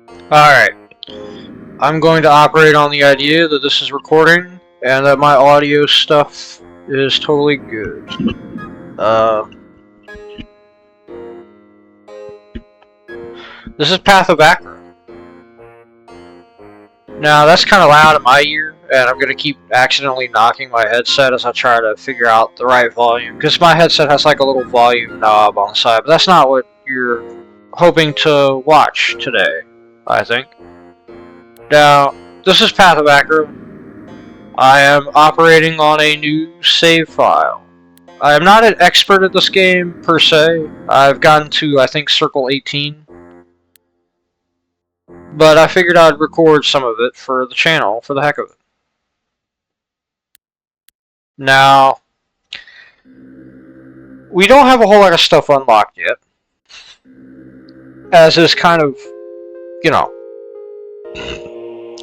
Alright. I'm going to operate on the idea that this is recording and that my audio stuff is totally good. This is Path of Achra. Now, that's kind of loud in my ear, and I'm going to keep accidentally knocking my headset as I try to figure out the right volume, because my headset has like a little volume knob on the side, but that's not what you're hoping to watch today, I think. Now, this is Path of Achra. I am operating on a new save file. I am not an expert at this game, per se. I've gotten to, I think, Circle 18. But I figured I'd record some of it for the channel, for the heck of it. Now, we don't have a whole lot of stuff unlocked yet. As is kind of, you know,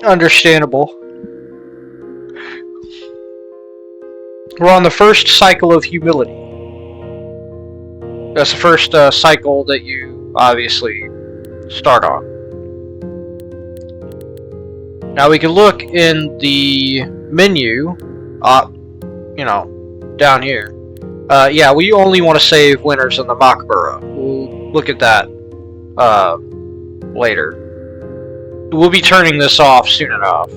understandable. We're on the first cycle of humility. That's the first cycle that you obviously start on. Now we can look in the menu, you know, down here. Yeah, we only want to save winners in the Machbara. We'll look at that later. We'll be turning this off soon enough.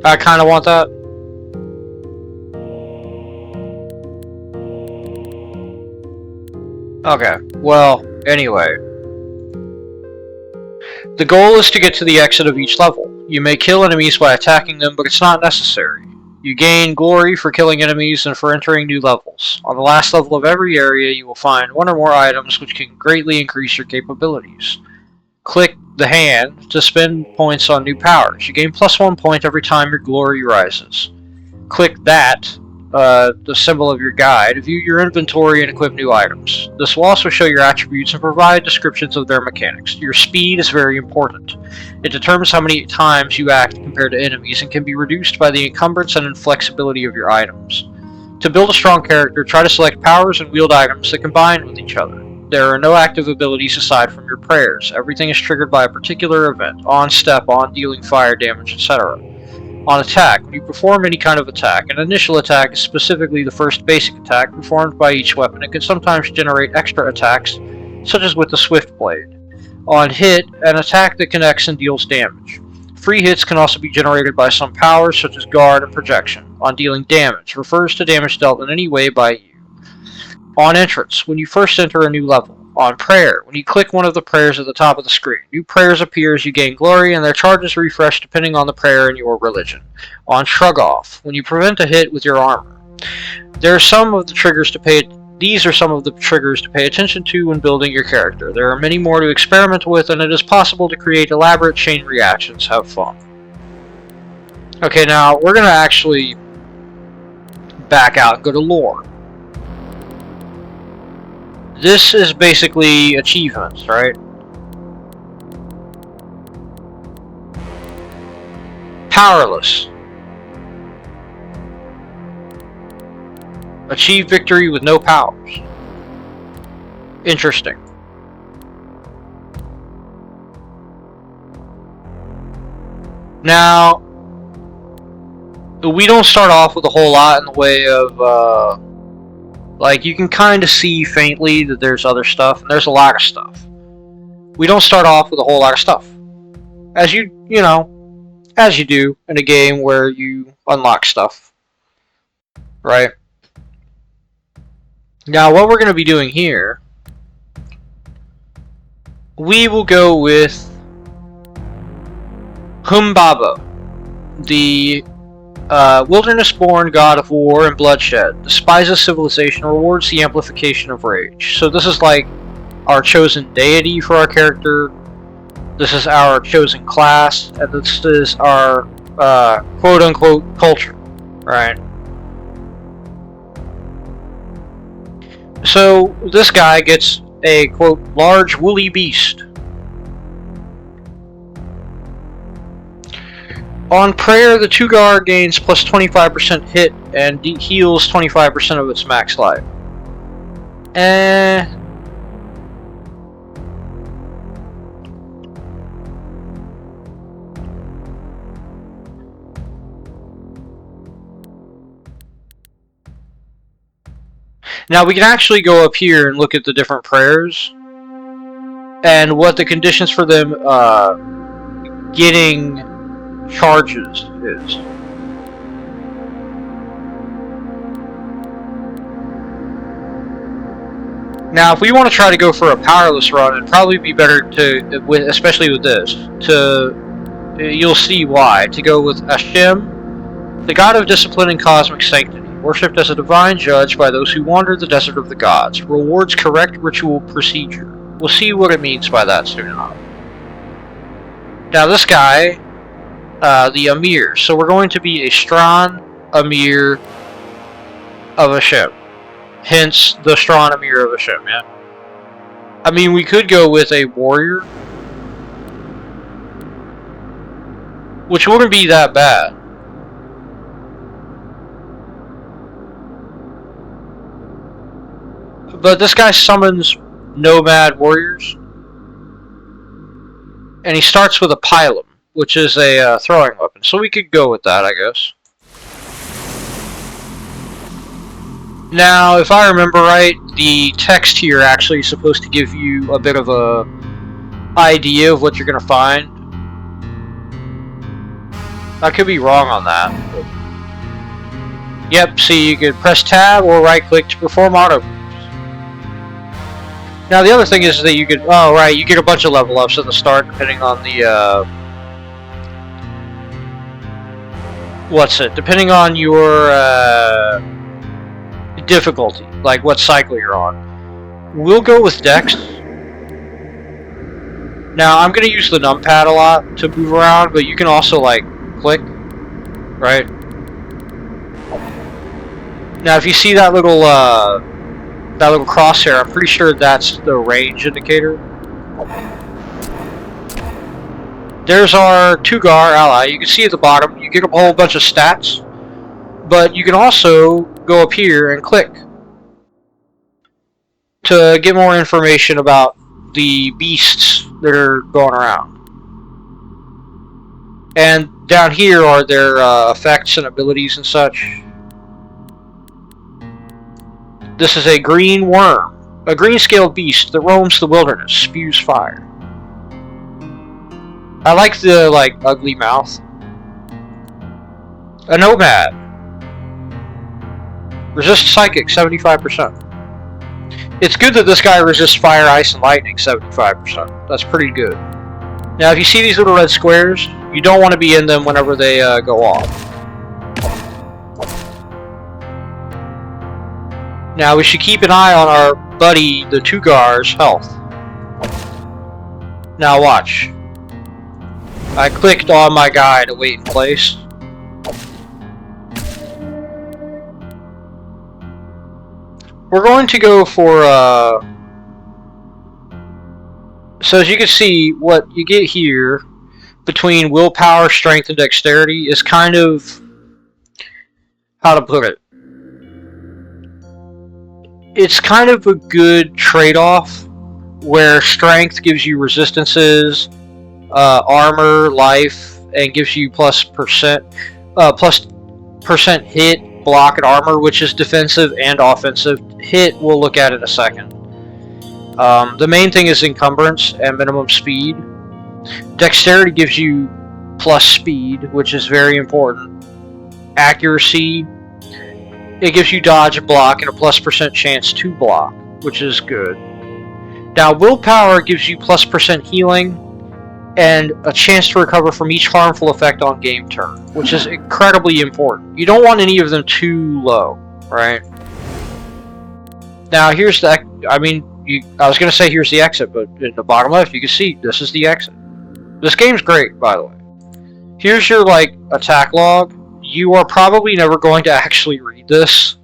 I kind of want that. Okay, well, anyway. The goal is to get to the exit of each level. You may kill enemies by attacking them, but it's not necessary. You gain glory for killing enemies and for entering new levels. On the last level of every area, you will find one or more items which can greatly increase your capabilities. Click the hand to spend points on new powers. You gain +1 point every time your glory rises. Click that, the symbol of your guide, to view your inventory and equip new items. This will also show your attributes and provide descriptions of their mechanics. Your speed is very important. It determines how many times you act compared to enemies and can be reduced by the encumbrance and inflexibility of your items. To build a strong character, try to select powers and wield items that combine with each other. There are no active abilities aside from your prayers. Everything is triggered by a particular event, on step, on dealing fire damage, etc. On attack, when you perform any kind of attack, an initial attack is specifically the first basic attack performed by each weapon. It can sometimes generate extra attacks, such as with the Swift Blade. On hit, an attack that connects and deals damage. Free hits can also be generated by some powers, such as guard and projection. On dealing damage, refers to damage dealt in any way by you. On entrance, when you first enter a new level. On prayer, when you click one of the prayers at the top of the screen. New prayers appear as you gain glory, and their charges refresh depending on the prayer and your religion. On shrug off, when you prevent a hit with your armor. These are some of the triggers to pay attention to when building your character. There are many more to experiment with, and it is possible to create elaborate chain reactions. Have fun. Okay, now we're going to actually back out and go to lore. This is basically achievements, right? Powerless. Achieve victory with no powers. Interesting. Now, we don't start off with a whole lot in the way of, like, you can kind of see faintly that there's other stuff, and there's a lot of stuff. We don't start off with a whole lot of stuff. As you do in a game where you unlock stuff. Right? Now, what we're going to be doing here, we will go with Humbaba, the wilderness-born god of war and bloodshed, despises civilization, rewards the amplification of rage. So this is like our chosen deity for our character, this is our chosen class, and this is our quote-unquote culture, right? So this guy gets a, quote, large woolly beast. On prayer, the Tugar gains plus 25% hit and heals 25% of its max life. Now we can actually go up here and look at the different prayers and what the conditions for them getting charges is. Now, if we want to try to go for a powerless run, it'd probably be better to, especially with this, you'll see why, to go with Hashem, the god of discipline and cosmic sanctity, worshipped as a divine judge by those who wander the desert of the gods, rewards correct ritual procedure. We'll see what it means by that soon enough. Now, this guy, the Amir, so we're going to be a Strahn Amir of Hashem. Hence, the Strahn Amir of Hashem, yeah? I mean, we could go with a warrior, which wouldn't be that bad. But this guy summons nomad warriors, and he starts with a pilum, which is a throwing weapon. So we could go with that, I guess. Now, if I remember right, the text here actually is supposed to give you a bit of a idea of what you're going to find. I could be wrong on that. But yep, see, you could press tab or right click to perform auto moves. Now, the other thing is that you could, oh right, you get a bunch of level ups at the start depending on the, depending on your, difficulty, like what cycle you're on. We'll go with Dex. Now, I'm going to use the numpad a lot to move around, but you can also, like, click, right? Now, if you see that little crosshair, I'm pretty sure that's the range indicator. There's our Tugar ally. You can see at the bottom, you get a whole bunch of stats, but you can also go up here and click to get more information about the beasts that are going around. And down here are their effects and abilities and such. This is a green worm, a green-scaled beast that roams the wilderness, spews fire. I like the ugly mouth. A nomad. Resist psychic 75%. It's good that this guy resists fire, ice, and lightning 75%. That's pretty good. Now, if you see these little red squares, you don't want to be in them whenever they go off. Now, we should keep an eye on our buddy, the Tugar's health. Now, watch. I clicked on my guy to wait in place. We're going to go for, so as you can see, what you get here between willpower, strength, and dexterity is kind of, how to put it, it's kind of a good trade-off where strength gives you resistances, armor, life, and gives you plus percent hit, block, and armor, which is defensive and offensive. Hit we'll look at in a second. The main thing is encumbrance and minimum speed. Dexterity gives you plus speed, which is very important. Accuracy, it gives you dodge and block and a plus percent chance to block, which is good. Now, willpower gives you plus percent healing and a chance to recover from each harmful effect on game turn, which is incredibly important. You don't want any of them too low, right? Now, here's the, I was going to say here's the exit, but in the bottom left, you can see this is the exit. This game's great, by the way. Here's your, attack log. You are probably never going to actually read this.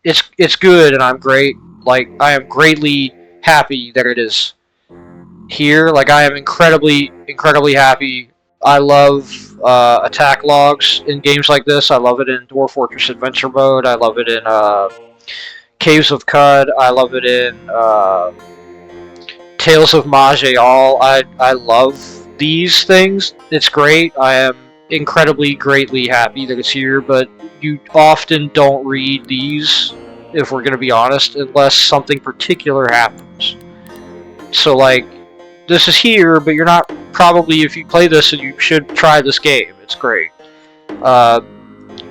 It's good, and I'm great. I am greatly happy that it is here. I am incredibly, incredibly happy. I love attack logs in games like this. I love it in Dwarf Fortress Adventure Mode. I love it in Caves of Cud. I love it in Tales of Maj'Al. I love these things. It's great. I am incredibly, greatly happy that it's here, but you often don't read these if we're going to be honest, unless something particular happens. So, like, this is here, but you're not probably, if you play this, and you should try this game, it's great.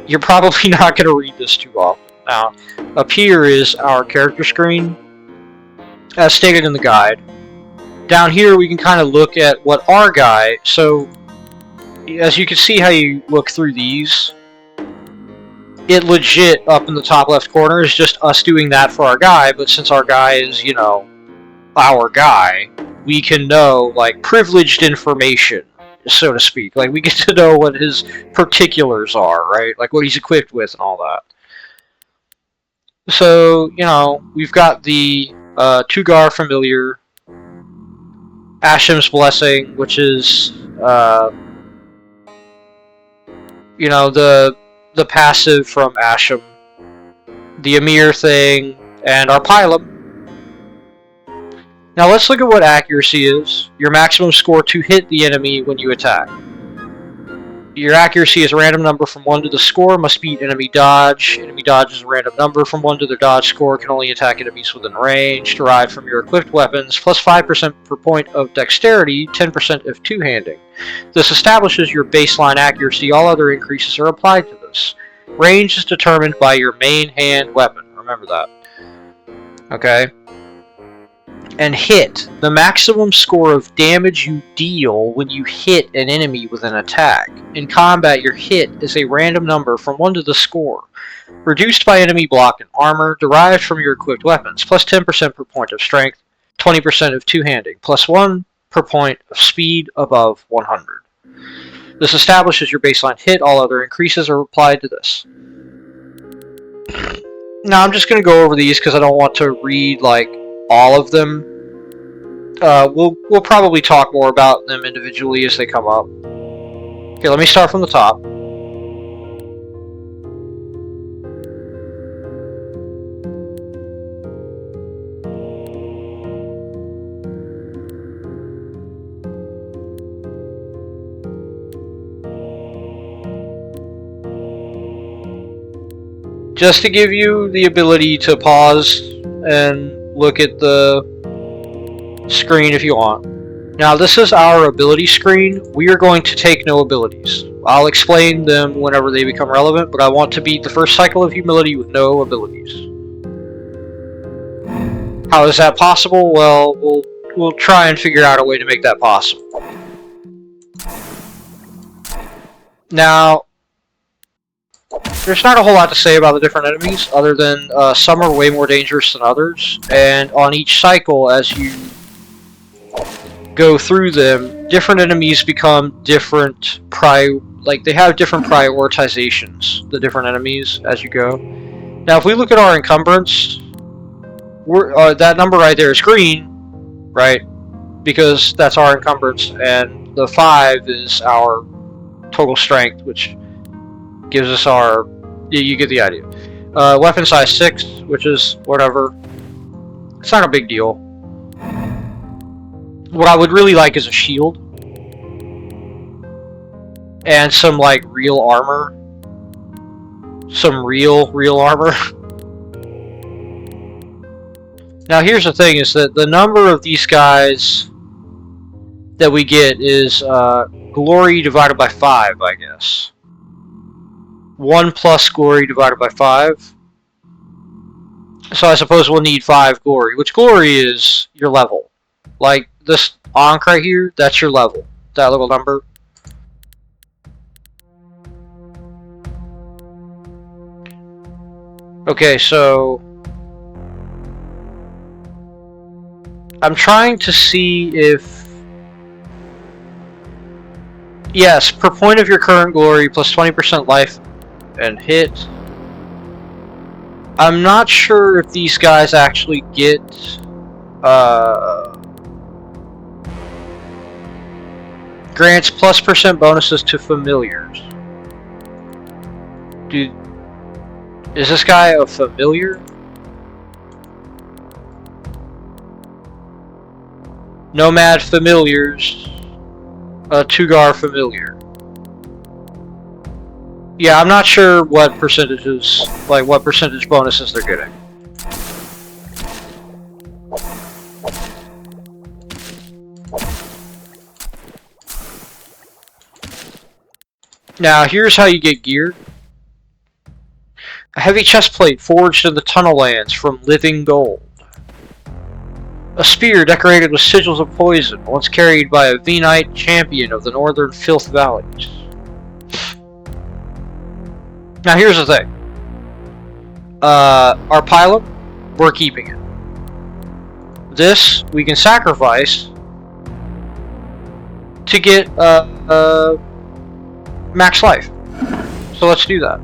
You're probably not going to read this too often. Now, up here is our character screen, as stated in the guide. Down here, we can kind of look at what our guy, so as you can see how you look through these, it legit up in the top left corner is just us doing that for our guy, but since our guy is, you know, our guy, we can know, like, privileged information, so to speak. Like, we get to know what his particulars are, right? Like, what he's equipped with and all that. So, you know, we've got the Tugar Familiar, Ashim's Blessing, which is, you know, the passive from Ashim, the Amir thing, and our Pilum. Now let's look at what accuracy is. Your maximum score to hit the enemy when you attack. Your accuracy is a random number from 1 to the score, must beat enemy dodge. Enemy dodge is a random number from 1 to their dodge score, can only attack enemies within range, derived from your equipped weapons, plus 5% per point of dexterity, 10% of two-handing. This establishes your baseline accuracy. All other increases are applied to this. Range is determined by your main hand weapon. Remember that. Okay? And hit. The maximum score of damage you deal when you hit an enemy with an attack. In combat, your hit is a random number from 1 to the score, reduced by enemy block and armor, derived from your equipped weapons, plus 10% per point of strength, 20% of two-handing, plus 1 per point of speed above 100. This establishes your baseline hit. All other increases are applied to this. Now, I'm just going to go over these because I don't want to read, like, all of them. We'll probably talk more about them individually as they come up. Okay, let me start from the top. Just to give you the ability to pause and look at the screen if you want. Now, this is our ability screen. We are going to take no abilities. I'll explain them whenever they become relevant, but I want to beat the first cycle of humility with no abilities. How is that possible? Well, we'll try and figure out a way to make that possible. Now, there's not a whole lot to say about the different enemies, other than some are way more dangerous than others, and on each cycle, as you go through them, different enemies become different they have different prioritizations, the different enemies, as you go. Now, if we look at our encumbrance, that number right there is green, right? Because that's our encumbrance, and the 5 is our total strength, which gives us our... You get the idea. Weapon size 6, which is whatever. It's not a big deal. What I would really like is a shield. And some, like, real armor. Some real armor. Now, here's the thing, is that the number of these guys that we get is glory divided by 5, I guess. 1 plus glory divided by 5. So I suppose we'll need 5 glory, which glory is your level. Like this Ankh right here, that's your level. That little number. Okay, so I'm trying to see if... Yes, per point of your current glory plus 20% life and hit. I'm not sure if these guys actually get grants plus % bonuses to familiars. Dude, is this guy a familiar? Nomad familiars, Tugar familiar. Yeah, I'm not sure what percentages, like what percentage bonuses they're getting. Now, here's how you get gear. A heavy chestplate forged in the tunnel lands from living gold. A spear decorated with sigils of poison, once carried by a Venite champion of the northern Filth Valleys. Now here's the thing. Our pilot, we're keeping it. This, we can sacrifice to get max life. So let's do that.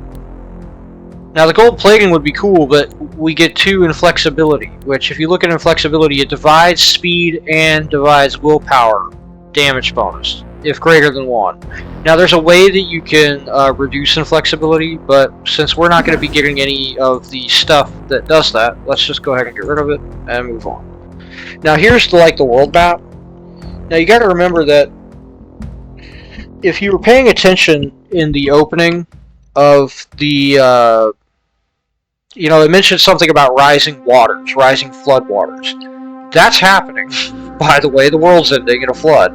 Now the gold plating would be cool, but we get 2 inflexibility, which if you look at inflexibility, it divides speed and divides willpower damage bonus, if greater than 1. Now there's a way that you can reduce inflexibility, but since we're not going to be getting any of the stuff that does that, let's just go ahead and get rid of it and move on. Now here's the world map. Now you got to remember that if you were paying attention in the opening of the it mentioned something about rising waters, rising flood waters. That's happening. By the way, the world's ending in a flood.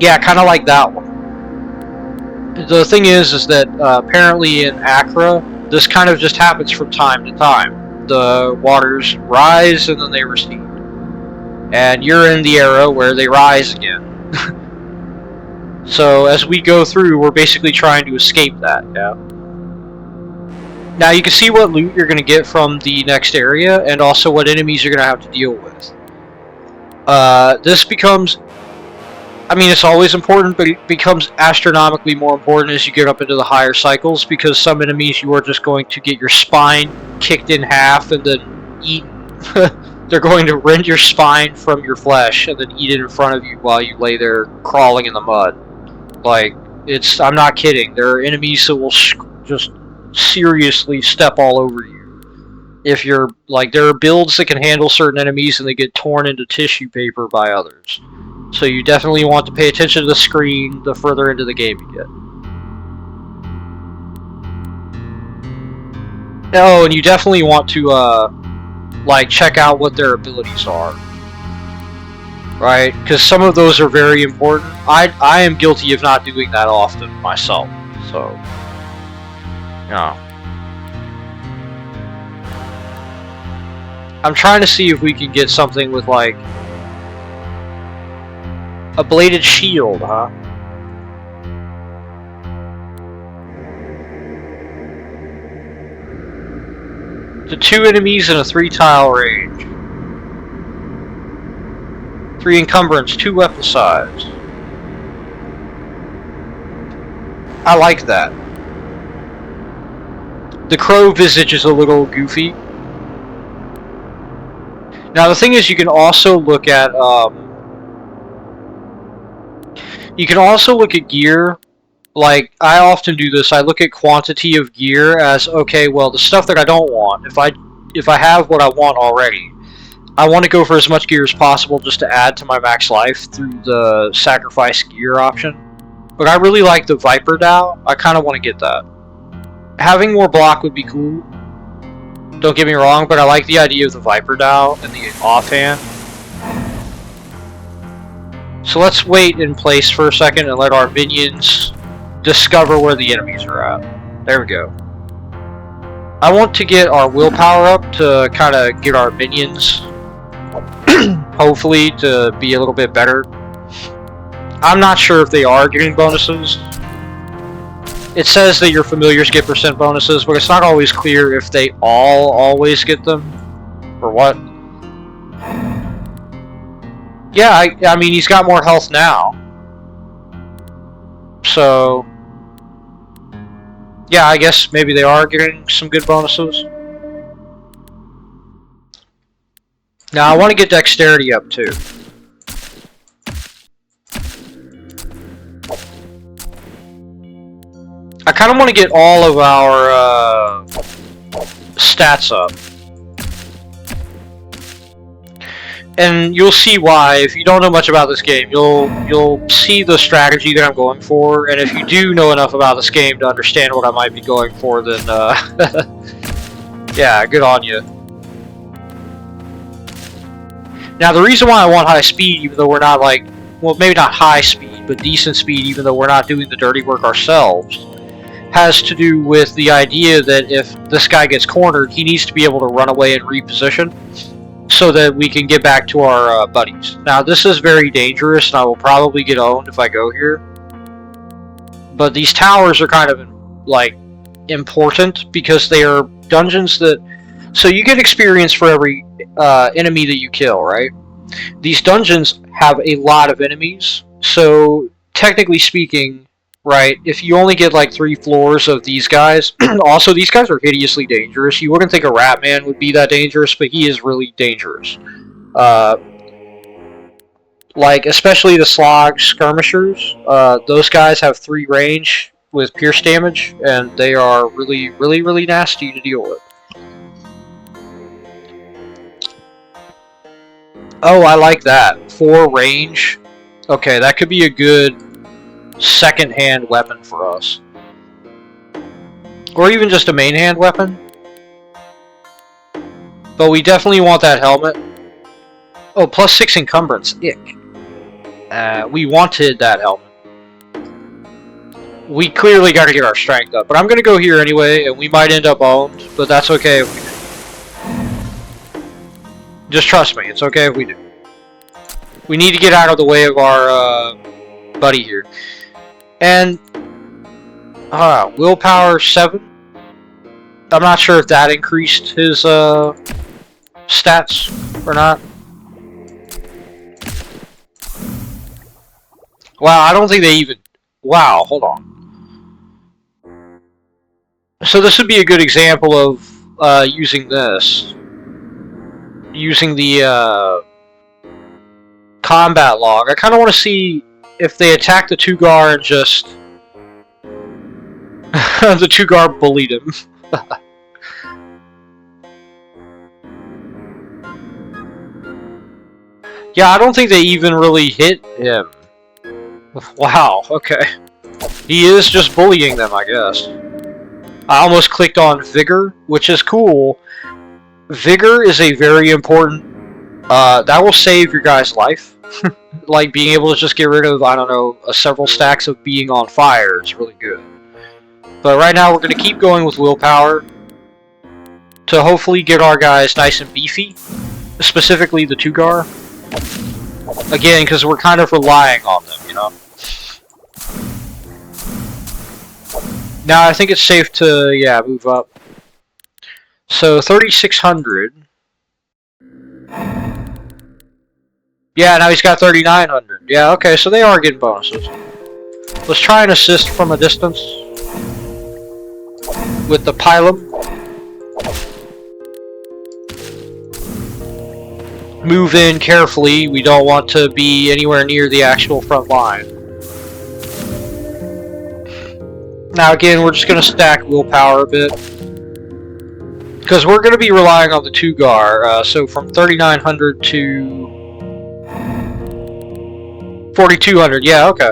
Yeah, kind of like that one. The thing is that apparently in Achra, this kind of just happens from time to time. The waters rise and then they recede. And you're in the era where they rise again. So as we go through, we're basically trying to escape that, yeah. Now you can see what loot you're going to get from the next area, and also what enemies you're going to have to deal with. This becomes, I mean, it's always important, but it becomes astronomically more important as you get up into the higher cycles, because some enemies you are just going to get your spine kicked in half and then eaten. They're going to rend your spine from your flesh and then eat it in front of you while you lay there crawling in the mud. Like, I'm not kidding. There are enemies that will just seriously step all over you. If you're, there are builds that can handle certain enemies and they get torn into tissue paper by others. So you definitely want to pay attention to the screen the further into the game you get. Oh, and you definitely want to, check out what their abilities are. Right? Because some of those are very important. I am guilty of not doing that often myself. So, yeah. I'm trying to see if we can get something with, a bladed shield, huh? To 2 enemies in a 3-tile range. 3 encumbrance, 2 weapon size. I like that. The crow visage is a little goofy. Now the thing is, you can also look at gear. Like, I often do this. I look at quantity of gear as, okay, well, the stuff that I don't want, if I have what I want already, I want to go for as much gear as possible just to add to my max life through the sacrifice gear option. But I really like the Viper Dow. I kind of want to get that. Having more block would be cool. Don't get me wrong, but I like the idea of the Viper Dow and the offhand. So let's wait in place for a second and let our minions discover where the enemies are at. There we go. I want to get our willpower up to kind of get our minions, hopefully, to be a little bit better. I'm not sure if they are getting bonuses. It says that your familiars get % bonuses, but it's not always clear if they all always get them, or what. Yeah, I mean, he's got more health now. So, yeah, I guess maybe they are getting some good bonuses. Now, I want to get dexterity up, too. I kind of want to get all of our stats up. And you'll see why. If you don't know much about this game, you'll see the strategy that I'm going for, and if you do know enough about this game to understand what I might be going for, then Yeah, good on you. Now, the reason why I want high speed, even though we're not like, well, maybe not high speed, but decent speed, even though we're not doing the dirty work ourselves, has to do with the idea that if this guy gets cornered, he needs to be able to run away and reposition so that we can get back to our buddies. Now, this is very dangerous, and I will probably get owned if I go here. But these towers are kind of, like, important because they are dungeons that... So you get experience for every enemy that you kill, right? These dungeons have a lot of enemies, so technically speaking, right, if you only get like 3 floors of these guys, also these guys are hideously dangerous. You wouldn't think a rat man would be that dangerous, but he is really dangerous. Like, especially the slog skirmishers, those guys have 3 range with pierce damage, and they are really, really, really nasty to deal with. Oh, I like that. 4 range. Okay, that could be a good second-hand weapon for us. Or even just a main-hand weapon. But we definitely want that helmet. Oh, plus 6 encumbrance. Ick. We wanted that helmet. We clearly got to get our strength up. But I'm going to go here anyway, and we might end up owned. But that's okay if we do. Just trust me, it's okay if we do. We need to get out of the way of our buddy here. And willpower 7. I'm not sure if that increased his stats or not. Wow, I don't think they even... Wow, hold on. So this would be a good example of using this. Using the combat log. I kind of want to see if they attack the Tugar and just the Tugar bullied him. Yeah, I don't think they even really hit him. Wow, okay. He is just bullying them, I guess. I almost clicked on Vigor, which is cool. Vigor is a very important... that will save your guy's life. Like, being able to just get rid of, I don't know, several stacks of being on fire is really good. But right now we're going to keep going with willpower to hopefully get our guys nice and beefy. Specifically the Tugar. Again, because we're kind of relying on them, you know? Now I think it's safe to, yeah, move up. So, 3,600. Yeah, now he's got 3,900. Yeah, okay, so they are getting bonuses. Let's try and assist from a distance with the Pilum. Move in carefully. We don't want to be anywhere near the actual front line. Now again, we're just going to stack willpower a bit. Because we're going to be relying on the Tugar, so from 3,900 to 4,200, yeah, okay.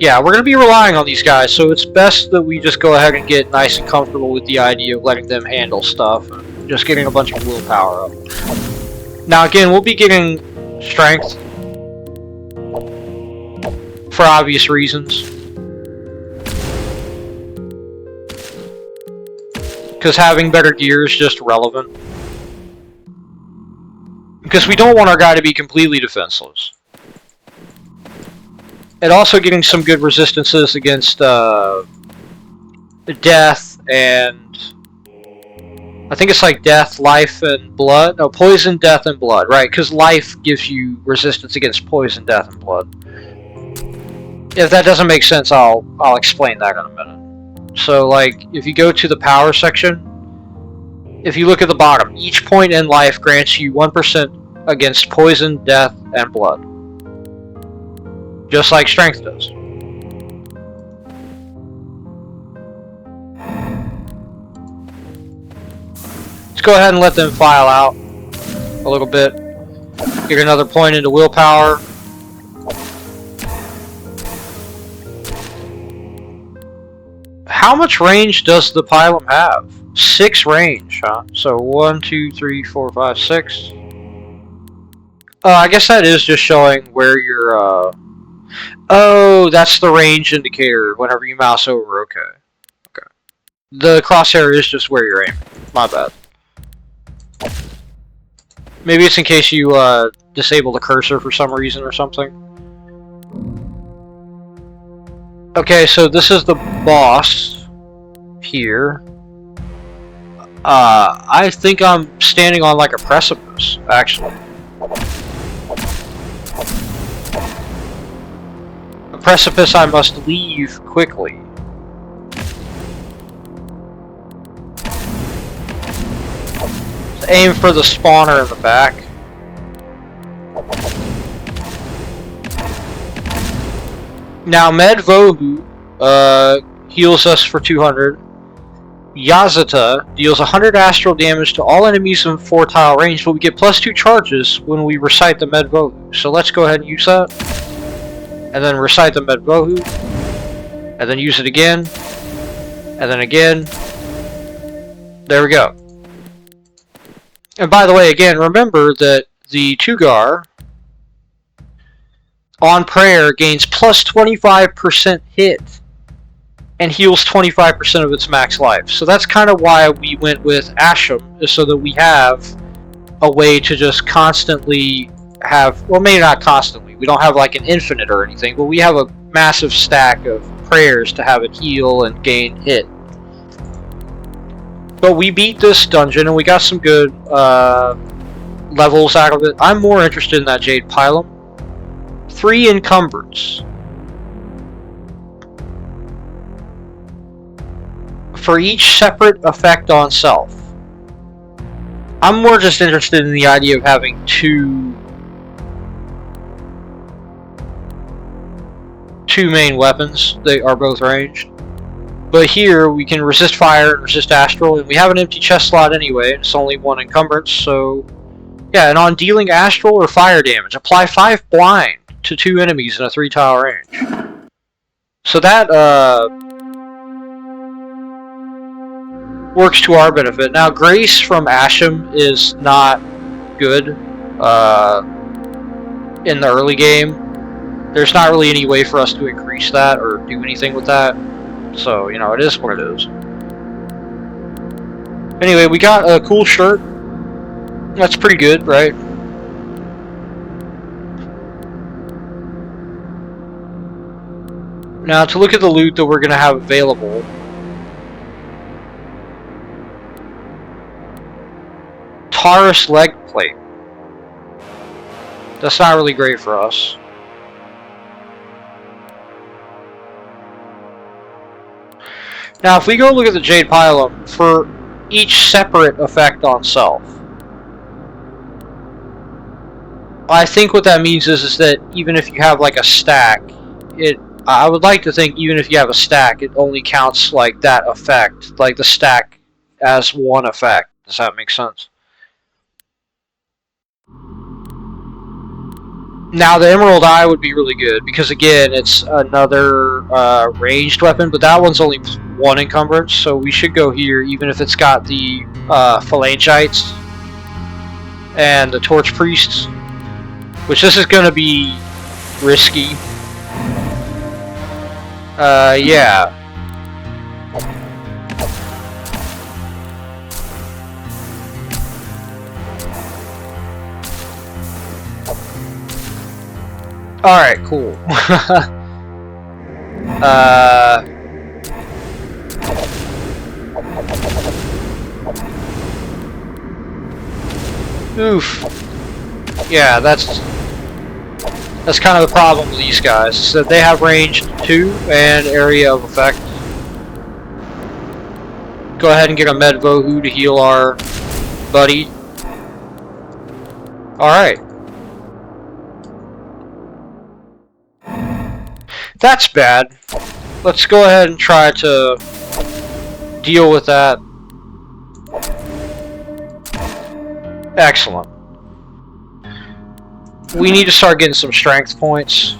Yeah, we're going to be relying on these guys, so it's best that we just go ahead and get nice and comfortable with the idea of letting them handle stuff, and just getting a bunch of willpower up. Now again, we'll be getting strength, for obvious reasons. Because having better gear is just relevant. Because we don't want our guy to be completely defenseless. And also getting some good resistances against death and... I think it's like death, life, and blood. No, poison, death, and blood, right? Because life gives you resistance against poison, death, and blood. If that doesn't make sense, I'll explain that in a minute. So, like, if you go to the power section, if you look at the bottom, each point in life grants you 1% against poison, death, and blood. Just like strength does. Let's go ahead and let them file out a little bit. Get another point into willpower. How much range does the Pilum have? 6 range, huh? So 1, 2, 3, 4, 5, 6. I guess that is just showing where you're, oh, that's the range indicator whenever you mouse over, okay. Okay. The crosshair is just where you're aiming. My bad. Maybe it's in case you, disable the cursor for some reason or something. Okay, so this is the boss here. I think I'm standing on like a precipice, actually. A precipice I must leave quickly. So aim for the spawner in the back. Now Medvohu heals us for 200. Yazata deals 100 astral damage to all enemies in 4 tile range, but we get +2 charges when we recite the Medvohu. So let's go ahead and use that. And then recite the Medvohu. And then use it again. And then again. There we go. And by the way, again, remember that the Tugar on prayer gains +25% hit and heals 25% of its max life. So that's kind of why we went with Asham, is so that we have a way to just constantly have, well, maybe not constantly, we don't have like an infinite or anything, but we have a massive stack of prayers to have it heal and gain hit. But we beat this dungeon and we got some good levels out of it. I'm more interested in that Jade Pylum. 3 encumbrance. For each separate effect on self. I'm more just interested in the idea of having 2 main weapons. They are both ranged. But here we can resist fire and resist astral, and we have an empty chest slot anyway, and it's only 1 encumbrance, so yeah, and on dealing astral or fire damage, apply 5 blind to 2 enemies in a 3 tile range. So that works to our benefit. Now, Grace from Asham is not good in the early game. There's not really any way for us to increase that or do anything with that. So, you know, it is what it is. Anyway, we got a cool shirt. That's pretty good, right? Now, to look at the loot that we're going to have available. Taurus leg plate. That's not really great for us. Now, if we go look at the Jade Pylum, for each separate effect on self, I think what that means is that even if you have like a stack, I would like to think even if you have a stack, it only counts like that effect, like the stack as one effect. Does that make sense? Now, the Emerald Eye would be really good, because again, it's another ranged weapon, but that one's only 1 encumbrance, so we should go here, even if it's got the Phalangites and the Torch Priests, which this is going to be risky. Yeah. Alright, cool. Oof. Yeah, that's kind of the problem with these guys, is that they have range 2 and area of effect. Go ahead and get a Medvohu to heal our buddy. Alright. That's bad. Let's go ahead and try to deal with that. Excellent. We need to start getting some strength points.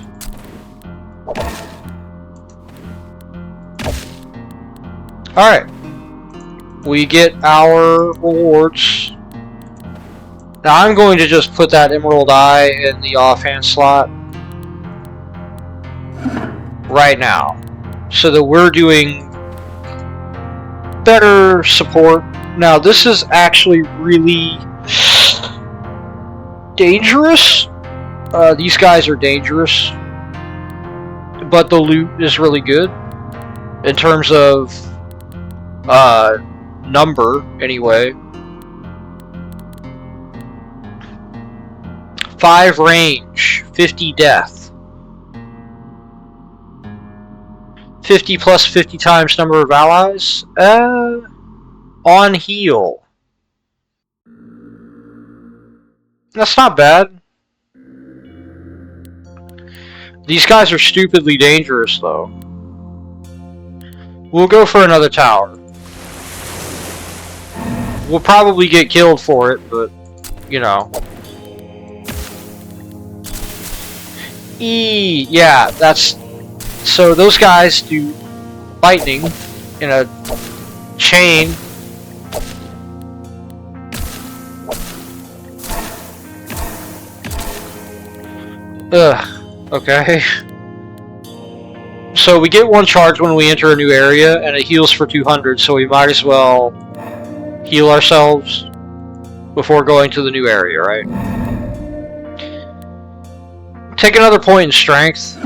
Alright. we get our rewards. Now I'm going to just put that emerald eye in the offhand slot right now, so that we're doing better support. Now this is actually really dangerous. These guys are dangerous, but the loot is really good in terms of number anyway. 5 range, 50 death, 50 plus 50 times number of allies, on heal. That's not bad. These guys are stupidly dangerous though. We'll go for another tower. We'll probably get killed for it, but you know. Yeah, that's... So those guys do lightning in a chain. Ugh, okay. So we get 1 charge when we enter a new area, and it heals for 200, so we might as well heal ourselves before going to the new area, right? Take another point in strength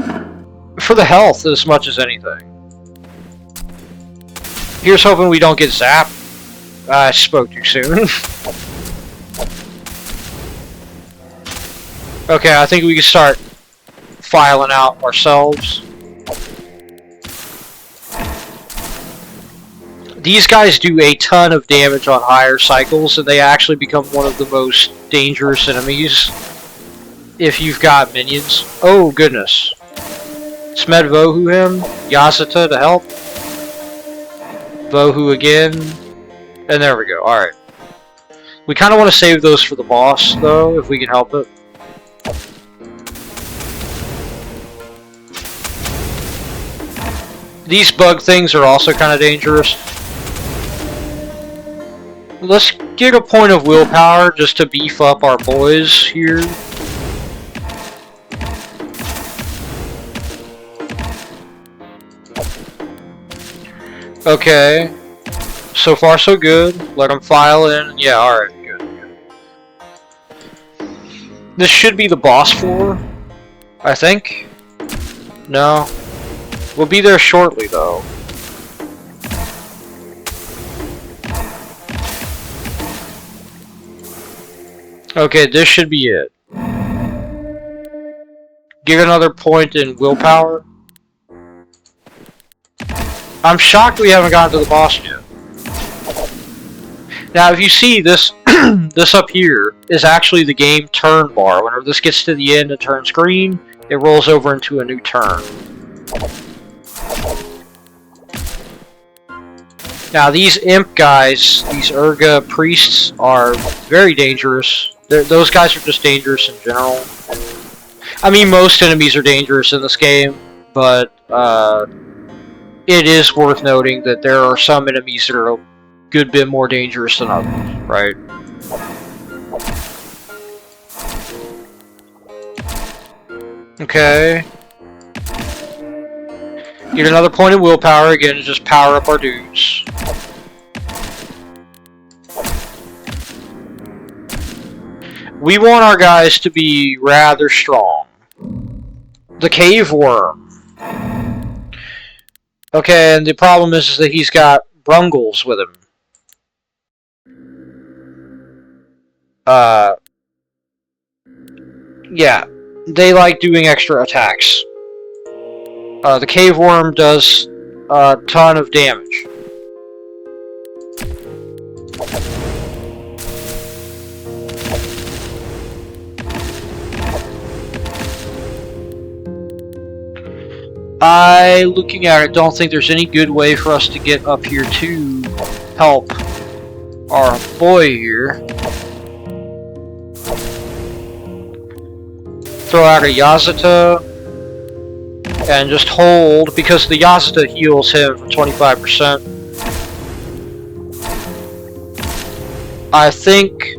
for the health as much as anything. Here's hoping we don't get zapped. I spoke too soon. Okay, I think we can start filing out ourselves. These guys do a ton of damage on higher cycles, and they actually become one of the most dangerous enemies if you've got minions. Oh goodness. Smed Vohu him, Yasuta to help. Vohu again. And there we go, alright. We kind of want to save those for the boss though, if we can help it. These bug things are also kind of dangerous. Let's get a point of willpower just to beef up our boys here. Okay. So far so good. Let them file in. Yeah, alright, good. This should be the boss floor, I think. No. We'll be there shortly though. Okay, this should be it. Get another point in willpower. I'm shocked we haven't gotten to the boss yet. Now, if you see this, this up here is actually the game turn bar. Whenever this gets to the end and turns green, it rolls over into a new turn. Now, these imp guys, these Urga priests, are very dangerous. Those guys are just dangerous in general. I mean, most enemies are dangerous in this game, but it is worth noting that there are some enemies that are a good bit more dangerous than others, right? Okay. Get another point of willpower again to just power up our dudes. We want our guys to be rather strong. The cave worm. Okay, and the problem is that he's got Brungles with him. Yeah, they like doing extra attacks. The cave worm does a ton of damage. Looking at it, don't think there's any good way for us to get up here to help our boy here. Throw out a Yasuta and just hold, because the Yasuta heals him for 25%. I think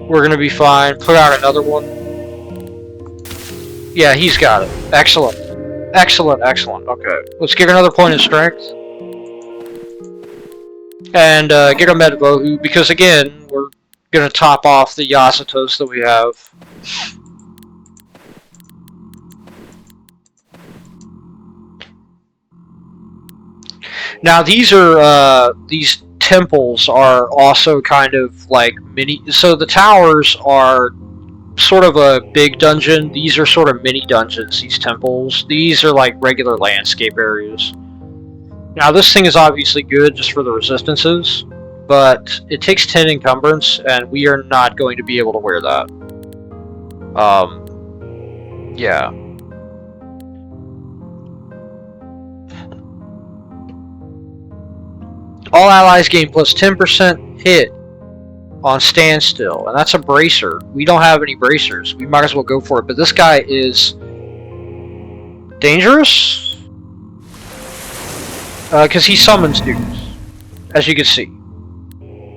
we're gonna be fine. Put out another one. Yeah, he's got it. Excellent. Excellent, excellent. Okay. Let's get another point of strength. And get a Medvohu, because again, we're gonna top off the Yasutos that we have. Now these are these temples are also kind of like mini. So the towers are sort of a big dungeon. These are sort of mini dungeons. These temples. These are like regular landscape areas. Now this thing is obviously good just for the resistances, but it takes 10 encumbrance, and we are not going to be able to wear that. Yeah. All allies gain plus 10% hit on standstill, and that's a bracer. We don't have any bracers. We might as well go for it, but this guy is dangerous because he summons dudes, as you can see.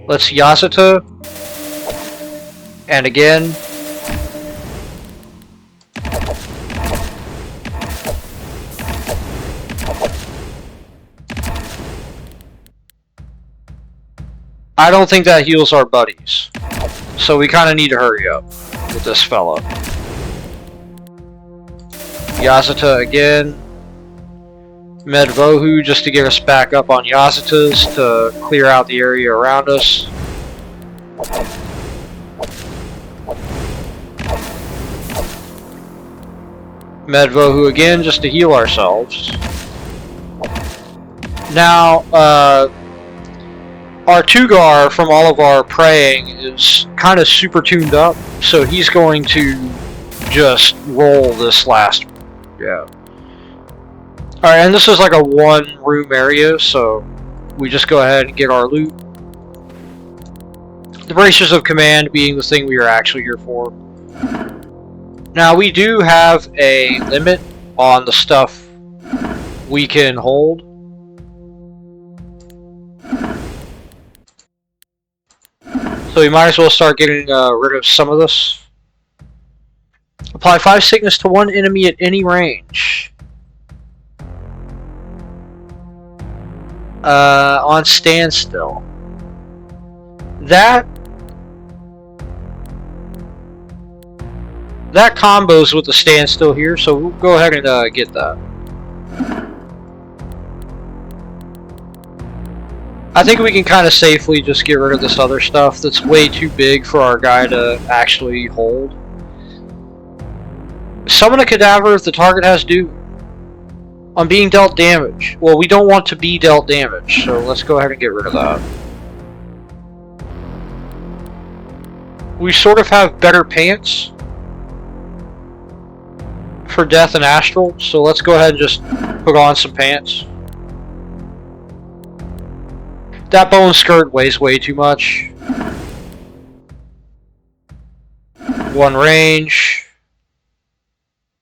Let's Yasuta, and again. I don't think that heals our buddies, so we kind of need to hurry up with this fella. Yasuta again. Medvohu just to get us back up on Yasutas to clear out the area around us. Medvohu again just to heal ourselves. Now, our Tugar from all of our praying is kind of super tuned up, so he's going to just roll this last. Yeah. Alright, and this is like a one room area, so we just go ahead and get our loot. The bracers of command being the thing we are actually here for. Now we do have a limit on the stuff we can hold. So we might as well start getting rid of some of this. Apply 5 sickness to one enemy at any range. On standstill. That combos with the standstill here, so we'll go ahead and get that. I think we can kind of safely just get rid of this other stuff that's way too big for our guy to actually hold. Summon a cadaver if the target has Doom. On being dealt damage. Well, we don't want to be dealt damage, so let's go ahead and get rid of that. We sort of have better pants for Death and Astral, so let's go ahead and just put on some pants. That bone skirt weighs way too much. One range.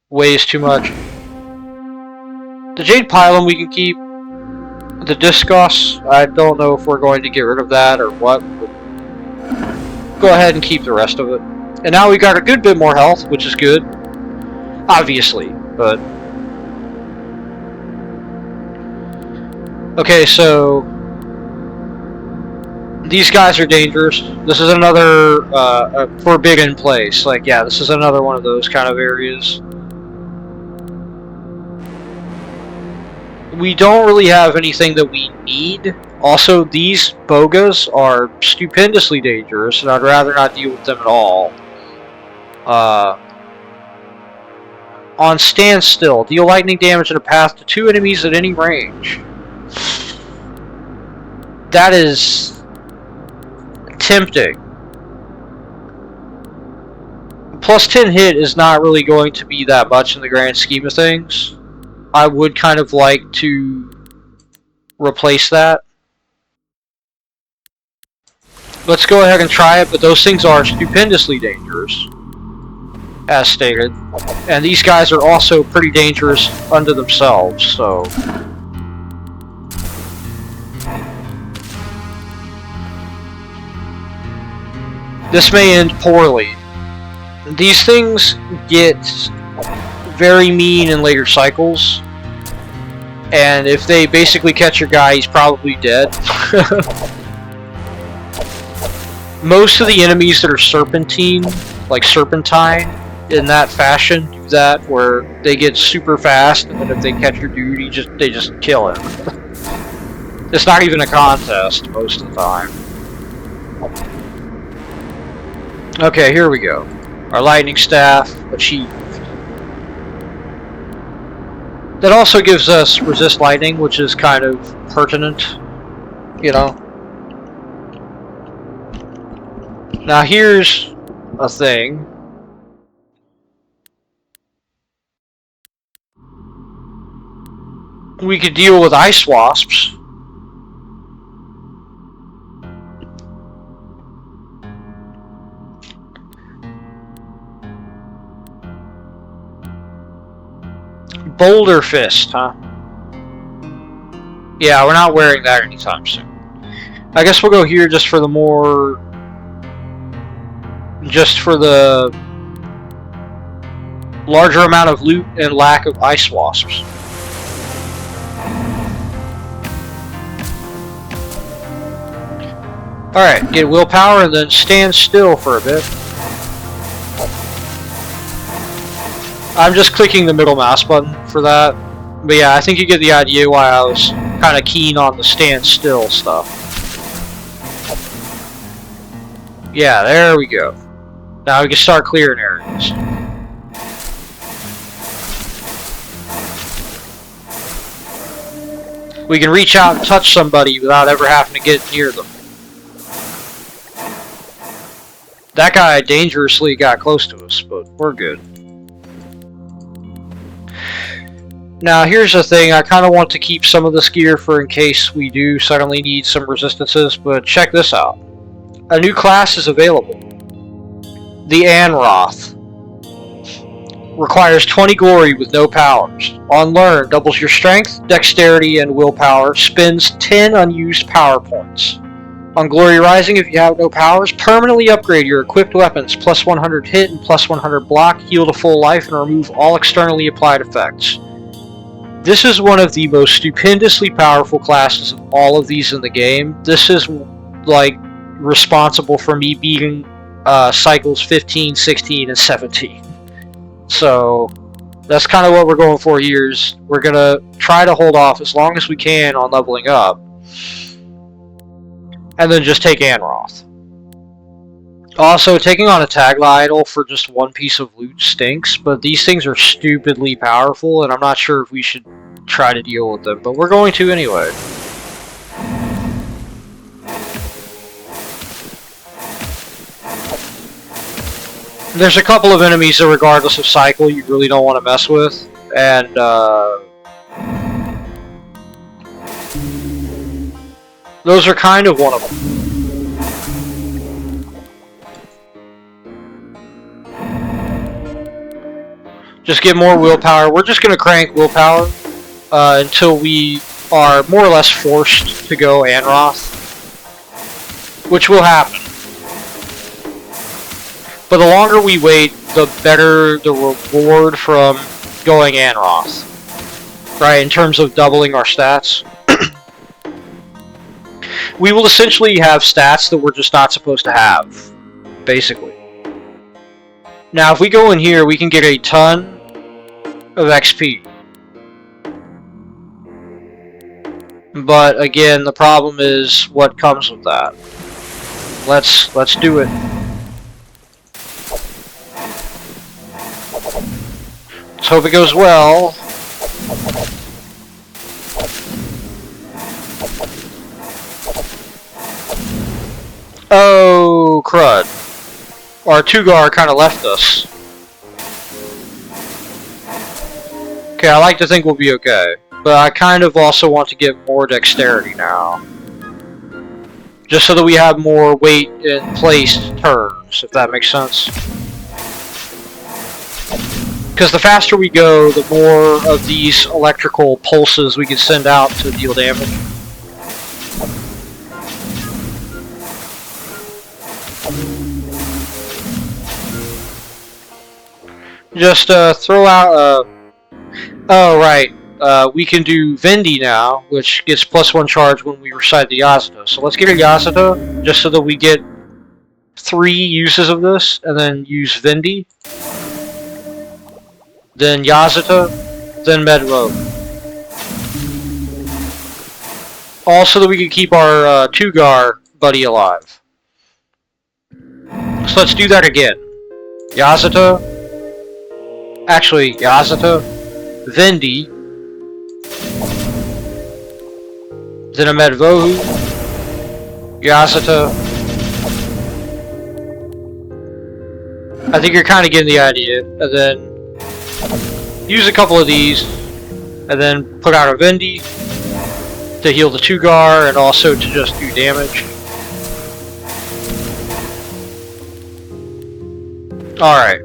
Weighs too much. The Jade Pylon we can keep. The Discos, I don't know if we're going to get rid of that or what. But go ahead and keep the rest of it. And now we got a good bit more health, which is good. Obviously, but... Okay, so... These guys are dangerous. This is another forbidden place. Like, yeah, this is another one of those kind of areas. We don't really have anything that we need. Also, these bogas are stupendously dangerous, and I'd rather not deal with them at all. On standstill, deal lightning damage in a path to 2 enemies at any range. That is tempting. Plus 10 hit is not really going to be that much in the grand scheme of things. I would kind of like to replace that. Let's go ahead and try it, but those things are stupendously dangerous, as stated. And these guys are also pretty dangerous unto themselves, so... this may end poorly. These things get very mean in later cycles, and if they basically catch your guy, he's probably dead. Most of the enemies that are serpentine, like serpentine, in that fashion, do that, where they get super fast, and then if they catch your dude, they just kill him. It's not even a contest most of the time. Okay, here we go. Our lightning staff achieved. That also gives us resist lightning, which is kind of pertinent, you know. Now here's a thing. We could deal with ice wasps. Boulder Fist, huh? Yeah, we're not wearing that anytime soon. I guess we'll go here just for the more... just for the larger amount of loot and lack of ice wasps. Alright, get willpower and then stand still for a bit. I'm just clicking the middle mouse button for that. But yeah, I think you get the idea why I was kind of keen on the stand still stuff. Yeah, there we go. Now we can start clearing areas. We can reach out and touch somebody without ever having to get near them. That guy dangerously got close to us, but we're good. Now here's the thing, I kind of want to keep some of this gear for in case we do suddenly need some resistances, but check this out. A new class is available. The Anroth. Requires 20 glory with no powers. On learn, doubles your strength, dexterity, and willpower. Spends 10 unused power points. On glory rising, if you have no powers, permanently upgrade your equipped weapons. Plus 100 hit and plus 100 block. Heal to full life and remove all externally applied effects. This is one of the most stupendously powerful classes of all of these in the game. This is like responsible for me beating cycles 15, 16, and 17. So that's kind of what we're going for here. Is we're going to try to hold off as long as we can on leveling up. And then just take Anroth. Also, taking on a Tagla idol for just one piece of loot stinks, but these things are stupidly powerful, and I'm not sure if we should try to deal with them, but we're going to anyway. There's a couple of enemies that, regardless of cycle, you really don't want to mess with, and those are kind of one of them. Just get more willpower. We're just going to crank willpower until we are more or less forced to go Anroth, which will happen. But the longer we wait, the better the reward from going Anroth, right, in terms of doubling our stats. We will essentially have stats that we're just not supposed to have, basically. Now, if we go in here, we can get a ton of XP. But again, the problem is what comes with that. Let's do it. Let's hope it goes well. Oh, crud. Our Tugar kind of left us. Okay, I like to think we'll be okay. But I kind of also want to get more dexterity now. Just so that we have more weight in place turns, if that makes sense. Because the faster we go, the more of these electrical pulses we can send out to deal damage. Just throw out. Oh right. We can do Vendi now, which gets +1 charge when we recite the Yasuda. So let's get a Yasuda, just so that we get 3 uses of this, and then use Vendi, then Yasuda, then Medvo. All so that we can keep our Tugar buddy alive. So let's do that again. Yasuda, actually Yasuda, Vendi, then a Medvohu, Yasuda. I think you're kind of getting the idea. And then use a couple of these, and then put out a Vendi to heal the Tugar and also to just do damage. Alright.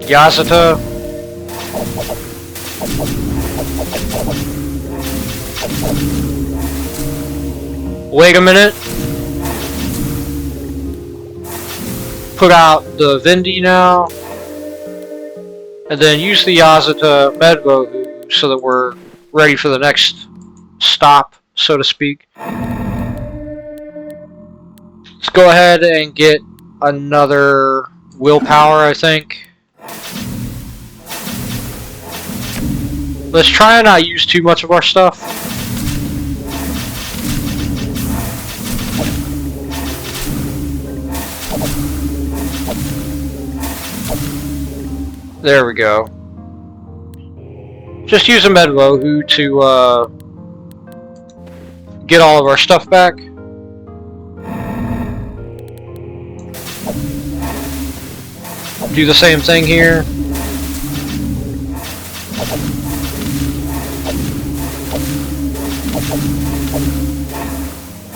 Yasuda. Wait a minute. Put out the Vendi now. And then use the Yasuda Medvo so that we're ready for the next stop, so to speak. Let's go ahead and get another willpower, I think. Let's try and not use too much of our stuff. There we go. Just use a Medvohu to get all of our stuff back. Do the same thing here.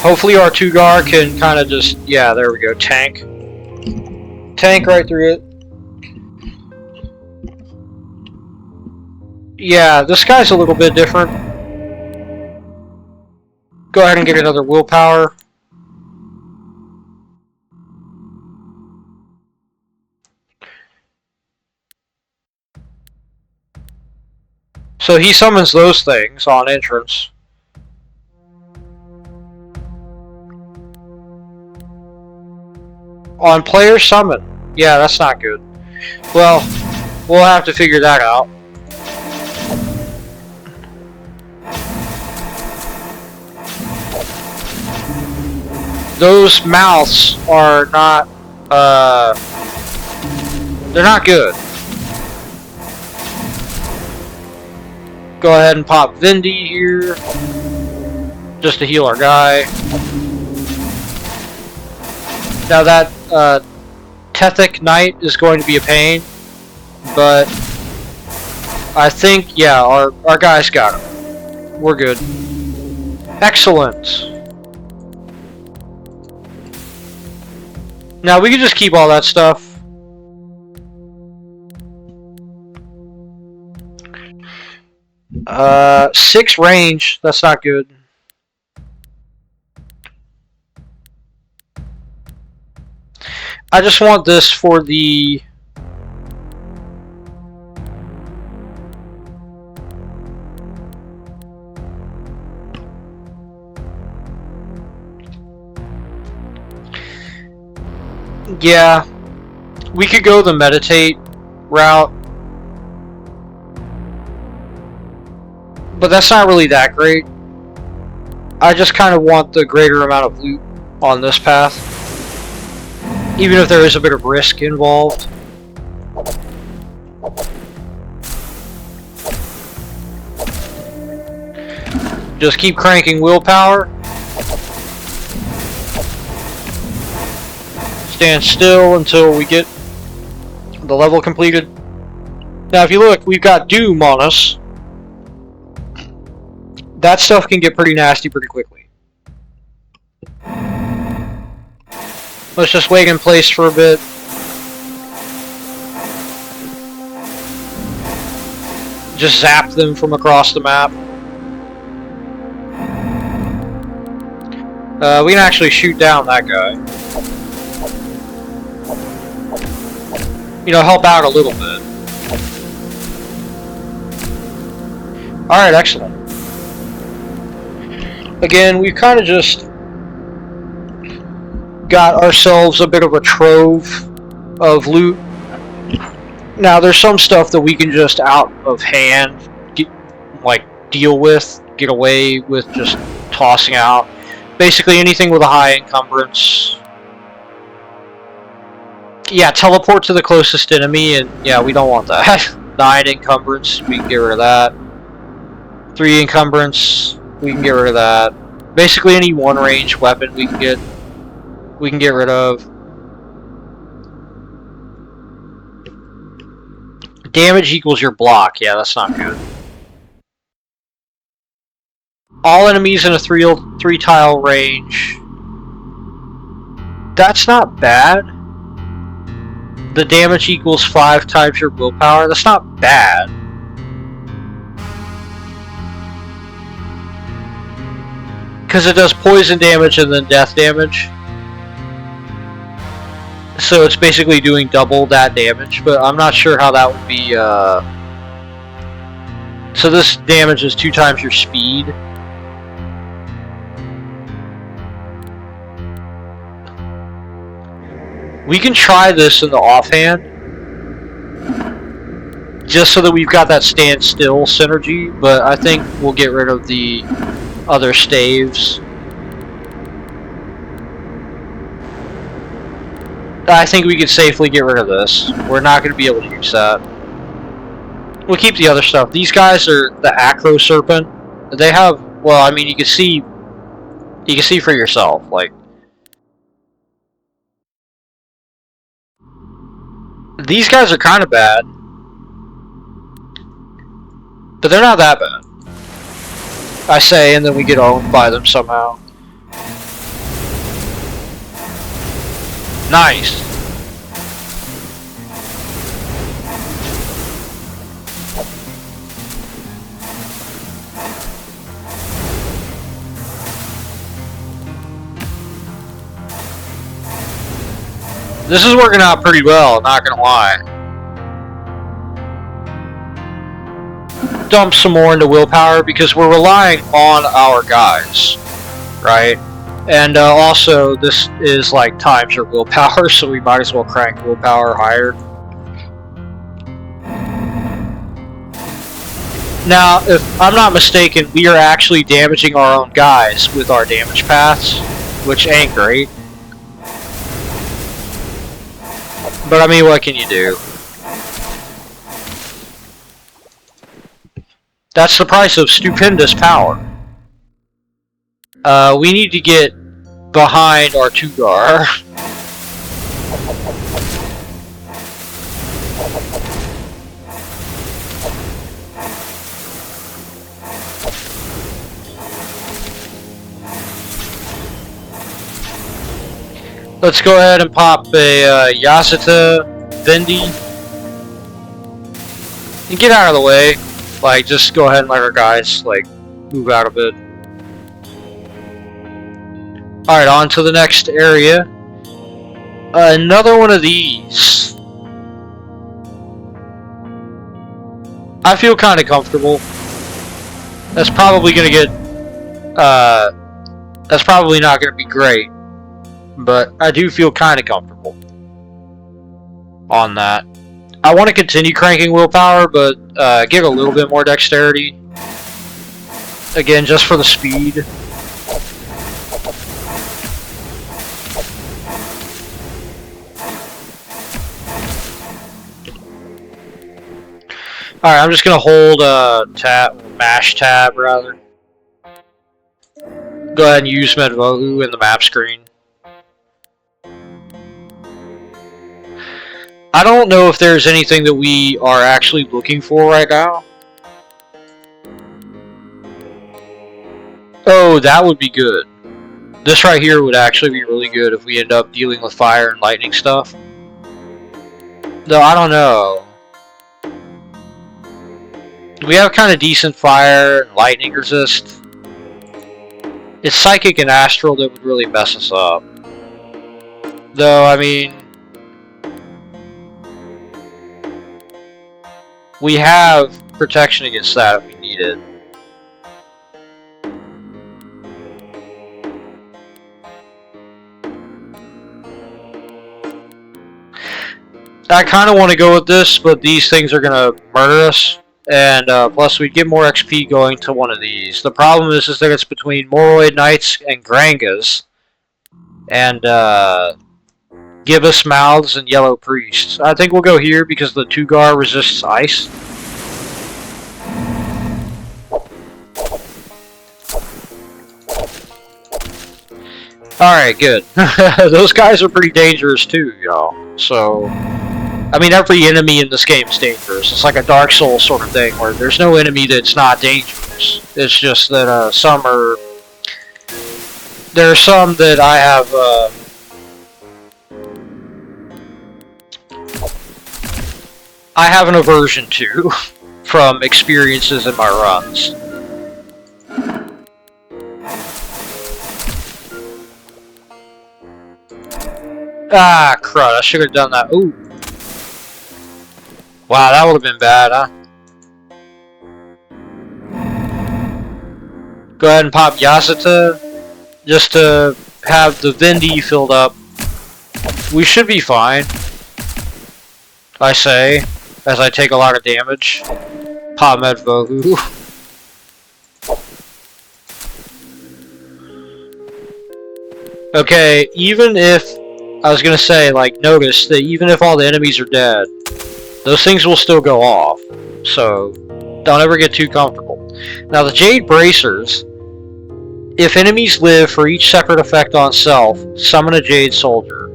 Hopefully our Tugar can kind of just, yeah, there we go, tank. Tank right through it. Yeah, this guy's a little bit different. Go ahead and get another willpower. So he summons those things on entrance. On player summon. Yeah, that's not good. Well, we'll have to figure that out. Those mouths are not, they're not good. Go ahead and pop Vendi here, just to heal our guy. Now that, Tethic Knight is going to be a pain, but I think, yeah, our guy's got him. We're good. Excellent. Now we can just keep all that stuff. Six range, that's not good. I just want this for the... Yeah, we could go the meditate route, but that's not really that great. I just kind of want the greater amount of loot on this path, even if there is a bit of risk involved. Just keep cranking willpower. Stand still until we get the level completed. Now if you look, we've got Doom on us. That stuff can get pretty nasty pretty quickly. Let's just wait in place for a bit. Just zap them from across the map. We can actually shoot down that guy. You know, help out a little bit. Alright, excellent. Again, we've kind of just got ourselves a bit of a trove of loot. Now, there's some stuff that we can just out of hand deal with, get away with just tossing out. Basically anything with a high encumbrance. Yeah, teleport to the closest enemy, and yeah, we don't want that. 9 encumbrance, we can get rid of that. 3 encumbrance, we can get rid of that. Basically any one range weapon we can get rid of. Damage equals your block, yeah, that's not good. All enemies in a 3 tile range. That's not bad. The damage equals 5 times your willpower. That's not bad. Because it does poison damage and then death damage. So it's basically doing double that damage, but I'm not sure how that would be, So this damage is 2 times your speed. We can try this in the offhand, just so that we've got that stand still synergy, but I think we'll get rid of the other staves. I think we can safely get rid of this. We're not going to be able to use that. We'll keep the other stuff. These guys are the Achra Serpent. They have, well, I mean, you can see for yourself, like, these guys are kind of bad, but they're not that bad. I say, and then we get owned by them somehow. Nice. This is working out pretty well, not gonna lie. Dump some more into willpower because we're relying on our guys, right? And also, this is like times your willpower, so we might as well crank willpower higher. Now, if I'm not mistaken, we are actually damaging our own guys with our damage paths, which ain't great. But I mean, what can you do? That's the price of stupendous power. We need to get behind our Tugar. Let's go ahead and pop a Yasita Vendi. And get out of the way. Like, just go ahead and let our guys, like, move out a bit. Alright, on to the next area. Another one of these. I feel kind of comfortable. That's probably gonna get, that's probably not gonna be great. But I do feel kind of comfortable on that. I want to continue cranking willpower, but get a little bit more dexterity. Again, just for the speed. Alright, I'm just going to hold mash tab, rather. Go ahead and use Medvohu in the map screen. I don't know if there's anything that we are actually looking for right now. Oh, that would be good. This right here would actually be really good if we end up dealing with fire and lightning stuff. Though, I don't know. We have kind of decent fire and lightning resist. It's psychic and astral that would really mess us up. Though, I mean, we have protection against that if we need it. I kind of want to go with this, but these things are going to murder us. And plus, we'd get more XP going to one of these. The problem is that it's between Moroid Knights and Grangas. And Gibbous Mouths and Yellow Priests. I think we'll go here because the Tugar resists ice. Alright, good. Those guys are pretty dangerous too, y'all. So, I mean, every enemy in this game is dangerous. It's like a Dark Souls sort of thing, where there's no enemy that's not dangerous. It's just that some are... There are some that I have... I have an aversion to from experiences in my runs. Ah, crud, I should have done that. Ooh. Wow, that would have been bad, huh? Go ahead and pop Yasuta, just to have the Vendi filled up. We should be fine, I say, as I take a lot of damage. Pop Medvohu. Okay, even if... I was gonna say, like, notice that even if all the enemies are dead, those things will still go off. So, don't ever get too comfortable. Now, the Jade Bracers, if enemies live for each separate effect on self, summon a Jade Soldier.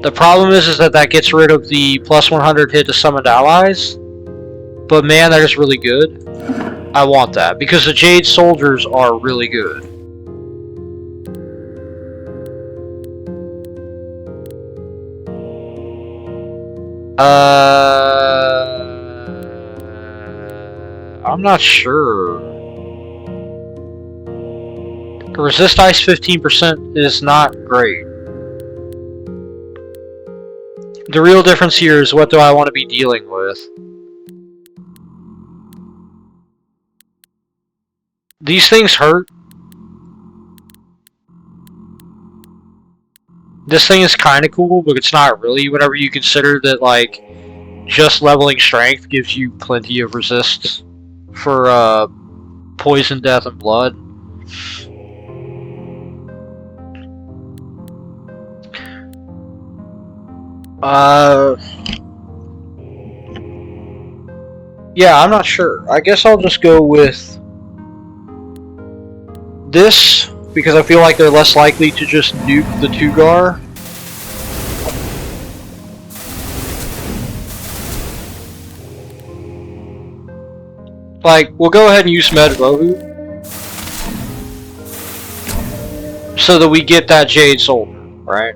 The problem is that gets rid of the plus 100 hit to summoned allies. But man, that is really good. I want that, because the Jade Soldiers are really good. I'm not sure. Resist ice 15% is not great. The real difference here is what do I want to be dealing with. These things hurt. This thing is kind of cool, but it's not really whenever you consider that, like, just leveling strength gives you plenty of resists for poison, death, and blood. Yeah, I'm not sure. I guess I'll just go with this, because I feel like they're less likely to just nuke the Tugar. Like, we'll go ahead and use Medvohu, so that we get that Jade Soldier, right?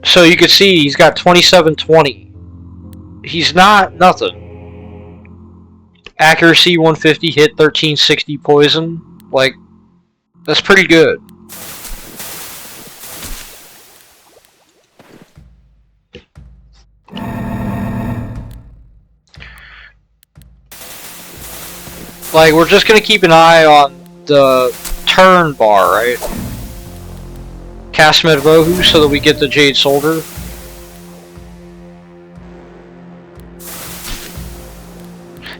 So you can see he's got 2720. He's not nothing. Accuracy 150, hit 1360 poison. Like, that's pretty good. Like, we're just gonna keep an eye on the turn bar, right? Cast Medvohu so that we get the Jade Soldier.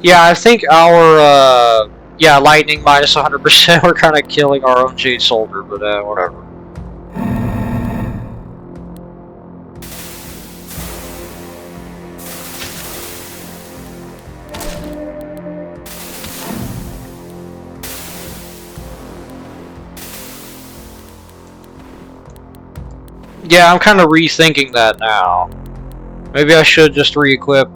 Yeah, I think our, yeah, lightning minus 100%, we're kind of killing our own Jade Soldier, but, whatever. Yeah, I'm kind of rethinking that now. Maybe I should just re-equip,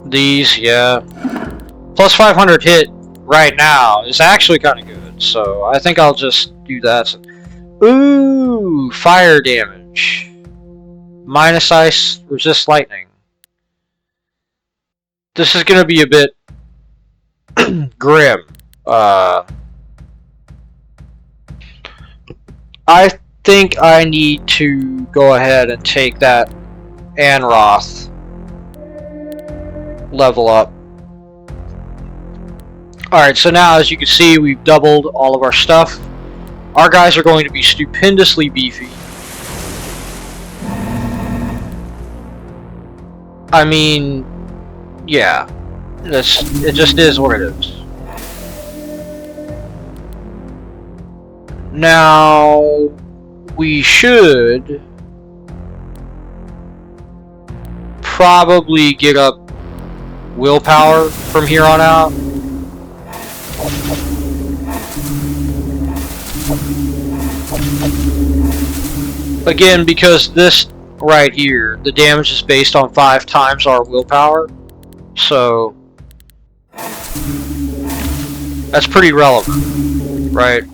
these, yeah. Plus 500 hit right now is actually kind of good, so I think I'll just do that. Ooh, fire damage. Minus ice, resist lightning. This is going to be a bit grim. I think I need to go ahead and take that Anroth level up. Alright, so now as you can see, we've doubled all of our stuff. Our guys are going to be stupendously beefy. I mean, yeah, it just is what it is. Now, we should probably get up willpower from here on out. Again, because this right here, the damage is based on 5 times our willpower, so that's pretty relevant, right?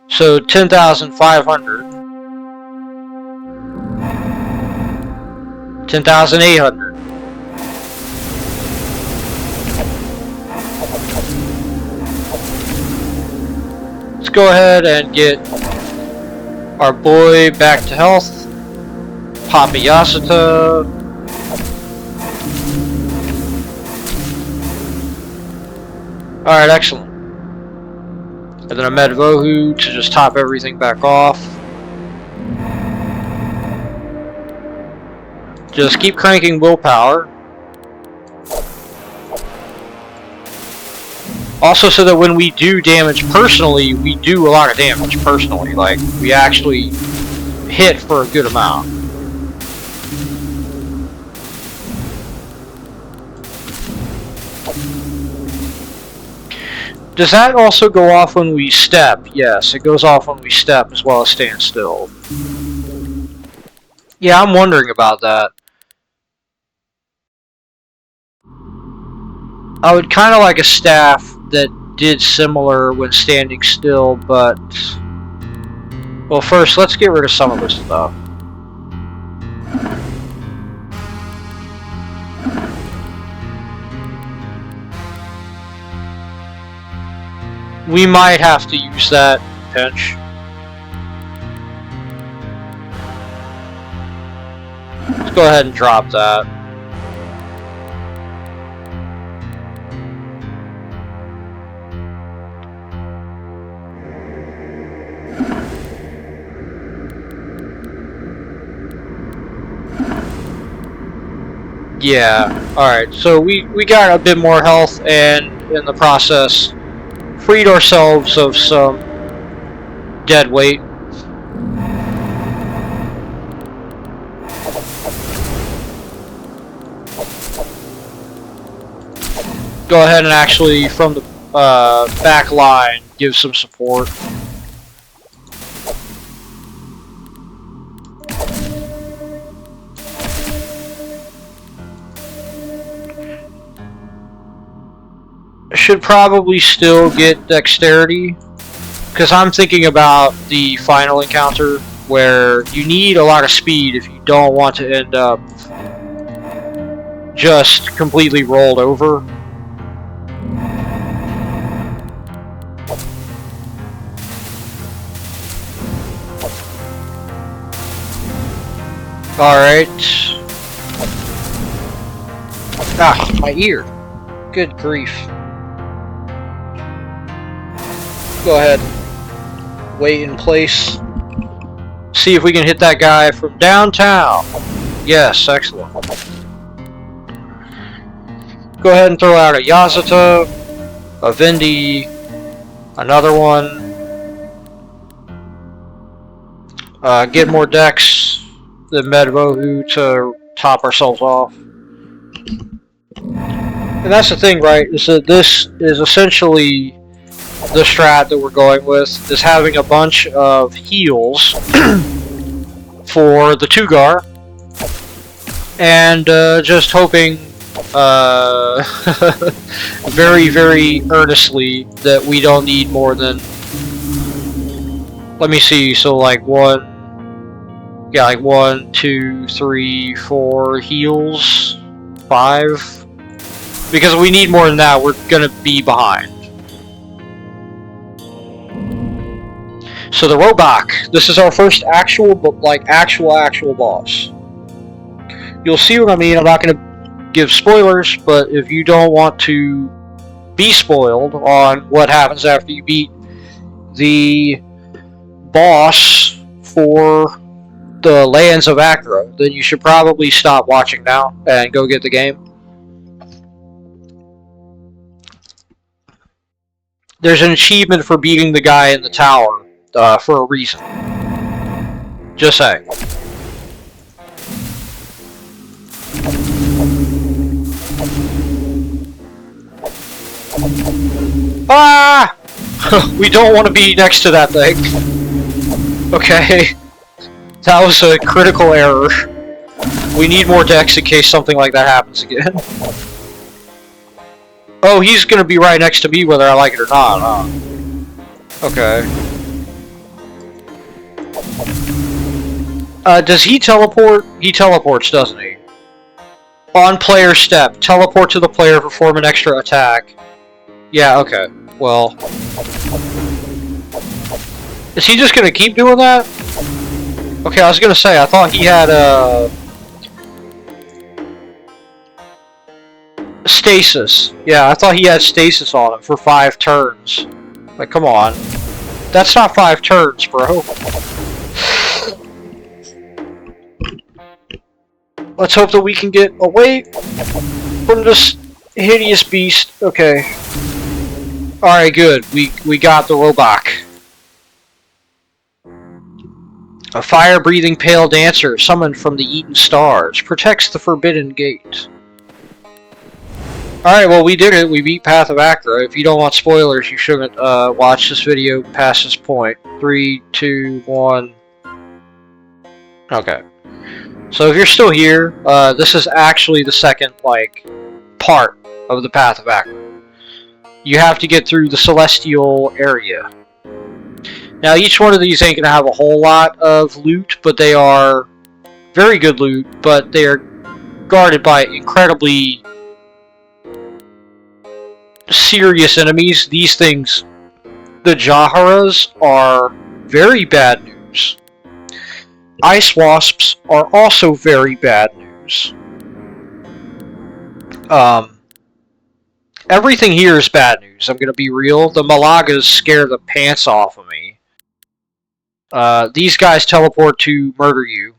So 10,500, 10,800. Let's go ahead and get our boy back to health. Path of Achra. Alright, excellent. And then a Medvohu to just top everything back off. Just keep cranking willpower. Also, so that when we do damage personally, we do a lot of damage personally. Like, we actually hit for a good amount. Does that also go off when we step? Yes, it goes off when we step as well as stand still. Yeah, I'm wondering about that. I would kind of like a staff that did similar when standing still, but... Well, first, let's get rid of some of this stuff. We might have to use that pinch. Let's go ahead and drop that. Yeah, alright, so we got a bit more health, and in the process freed ourselves of some dead weight. Go ahead and actually, from the back line, give some support. Should probably still get dexterity, because I'm thinking about the final encounter where you need a lot of speed if you don't want to end up just completely rolled over. Alright. Ah, my ear. Good grief. Go ahead, wait in place, see if we can hit that guy from downtown. Yes, excellent. Go ahead and throw out a Yazata, a Vindi, another one. Get more decks than Medvohu to top ourselves off. And that's the thing, right, is that this is essentially the strat that we're going with, is having a bunch of heals for the Tugar, and just hoping very, very earnestly that we don't need more than, let me see, so like 1, 2, 3, 4 heals, 5, because if we need more than that, we're gonna be behind. So the Robok. This is our first actual boss. You'll see what I mean. I'm not going to give spoilers, but if you don't want to be spoiled on what happens after you beat the boss for the lands of Achra, then you should probably stop watching now and go get the game. There's an achievement for beating the guy in the tower for a reason. Just saying. Ah! We don't want to be next to that thing. Okay. That was a critical error. We need more decks in case something like that happens again. Oh, he's gonna be right next to me whether I like it or not, huh? Okay. Does he teleport? He teleports, doesn't he? On player step, teleport to the player, perform an extra attack. Yeah, okay. Well... Is he just gonna keep doing that? Okay, I was gonna say, I thought he had, stasis. Yeah, I thought he had stasis on him for 5 turns. Like, come on. That's not 5 turns, bro. Let's hope that we can get away from this hideous beast. Okay. Alright, good. We got the Robok. A fire-breathing pale dancer summoned from the Eaten Stars protects the Forbidden Gate. Alright, well, we did it. We beat Path of Achra. If you don't want spoilers, you shouldn't watch this video past this point. 3, 2, 1... Okay. So if you're still here, this is actually the second, part of the Path of Achra. You have to get through the Celestial area. Now, each one of these ain't gonna have a whole lot of loot, but they are very good loot, but they are guarded by incredibly serious enemies. These things, the Jaharas, are very bad news. Ice Wasps are also very bad news. Everything here is bad news, I'm gonna be real. The Malagas scare the pants off of me. These guys teleport to murder you.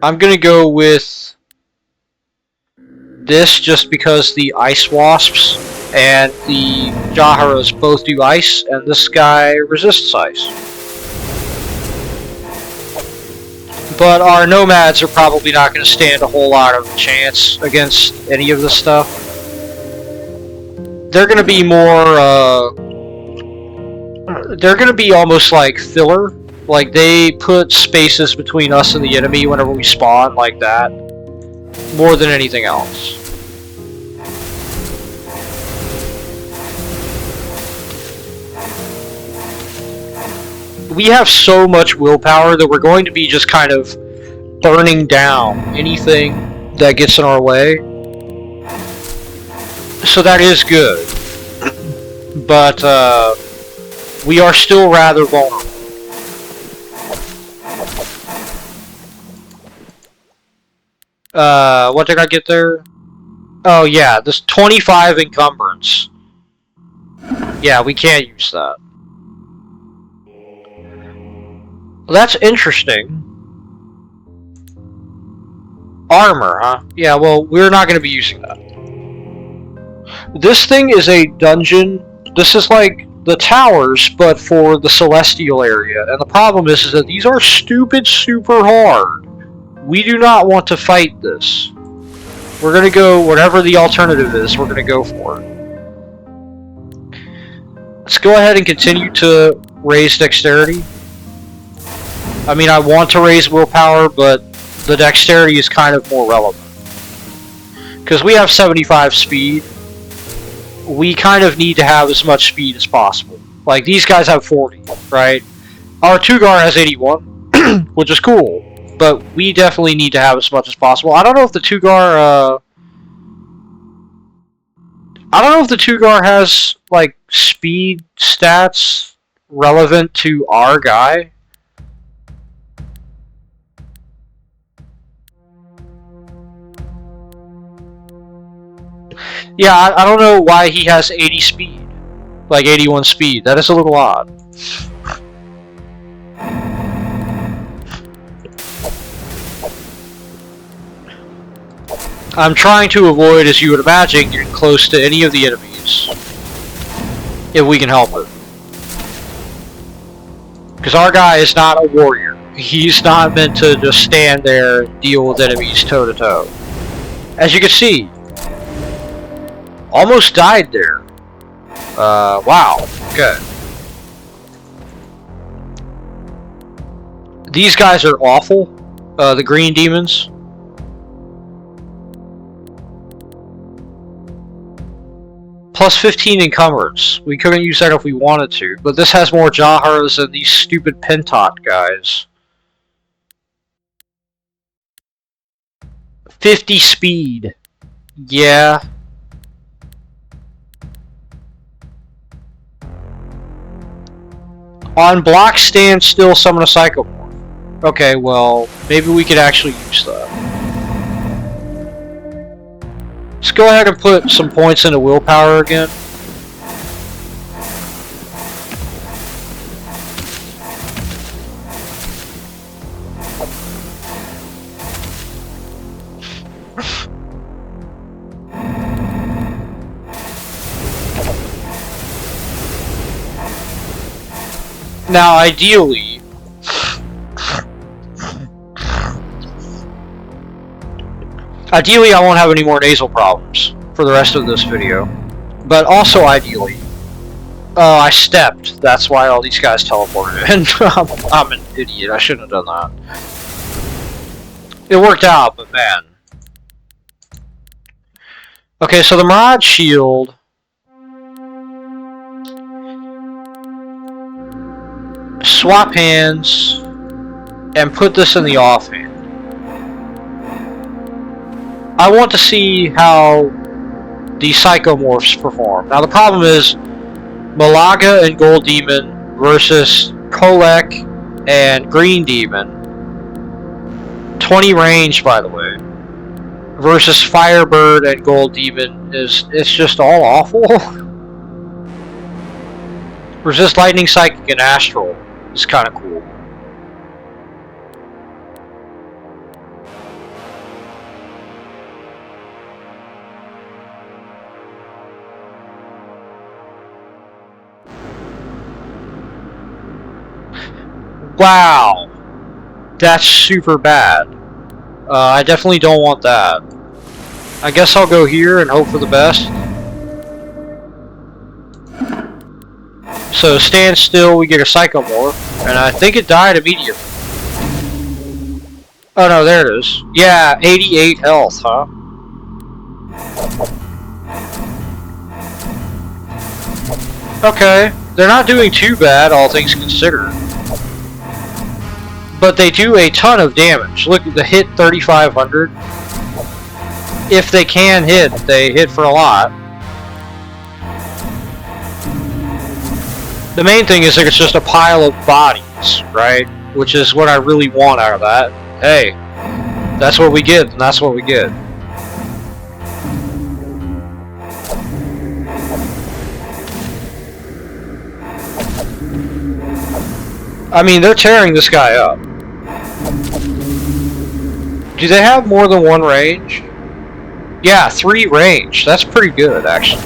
I'm gonna go with this just because the Ice Wasps and the Jaharas both do ice, and this guy resists ice. But our Nomads are probably not going to stand a whole lot of chance against any of this stuff. They're going to be more, they're going to be almost like filler. Like, they put spaces between us and the enemy whenever we spawn, like that. More than anything else. We have so much willpower that we're going to be just kind of burning down anything that gets in our way. So that is good. But, we are still rather vulnerable. What did I get there? Oh yeah, this 25 encumbrance. Yeah, we can't use that. Well, that's interesting. Armor, huh? Yeah, well, we're not going to be using that. This thing is a dungeon. This is like the towers, but for the Celestial area. And the problem is that these are stupid super hard. We do not want to fight this. We're going to go, whatever the alternative is, we're going to go for it. Let's go ahead and continue to raise dexterity. I mean, I want to raise willpower, but the dexterity is kind of more relevant. Because we have 75 speed, we kind of need to have as much speed as possible. Like, these guys have 40, right? Our Tugar has 81, which is cool. But we definitely need to have as much as possible. I don't know if the Tugar, I don't know if the Tugar has, like, speed stats relevant to our guy. Yeah, I don't know why he has 80 speed. Like 81 speed. That is a little odd. I'm trying to avoid, as you would imagine, getting close to any of the enemies. If we can help it. Because our guy is not a warrior. He's not meant to just stand there and deal with enemies toe to toe. As you can see, almost died there. Wow. Okay. These guys are awful. The green demons. Plus 15 encumbrance. We couldn't use that if we wanted to, but this has more Jahars than these stupid Pentot guys. 50 speed. Yeah. On block stand still summon a Psychomorph. Okay, well, maybe we could actually use that. Let's go ahead and put some points into willpower again. Now, ideally, I won't have any more nasal problems for the rest of this video. But also, ideally, oh, I stepped. That's why all these guys teleported in. I'm an idiot. I shouldn't have done that. It worked out, but man. Okay, so the Mirage Shield. Swap hands and put this in the offhand. I want to see how the Psychomorphs perform. Now the problem is Malaga and Gold Demon versus Kolek and Green Demon. 20 range, by the way. Versus Firebird and Gold Demon it's just all awful. Resist Lightning, Psychic, and Astral is kind of cool. Wow, that's super bad. I definitely don't want that. I guess I'll go here and hope for the best. So stand still, we get a Psychomorph, and I think it died immediately. Oh no, there it is. Yeah, 88 health, huh? Okay, they're not doing too bad, all things considered. But they do a ton of damage. Look, the hit 3,500. If they can hit, they hit for a lot. The main thing is that it's just a pile of bodies, right? Which is what I really want out of that. Hey, that's what we get, and that's what we get. I mean, they're tearing this guy up. Do they have more than one range? Yeah, 3 range. That's pretty good, actually.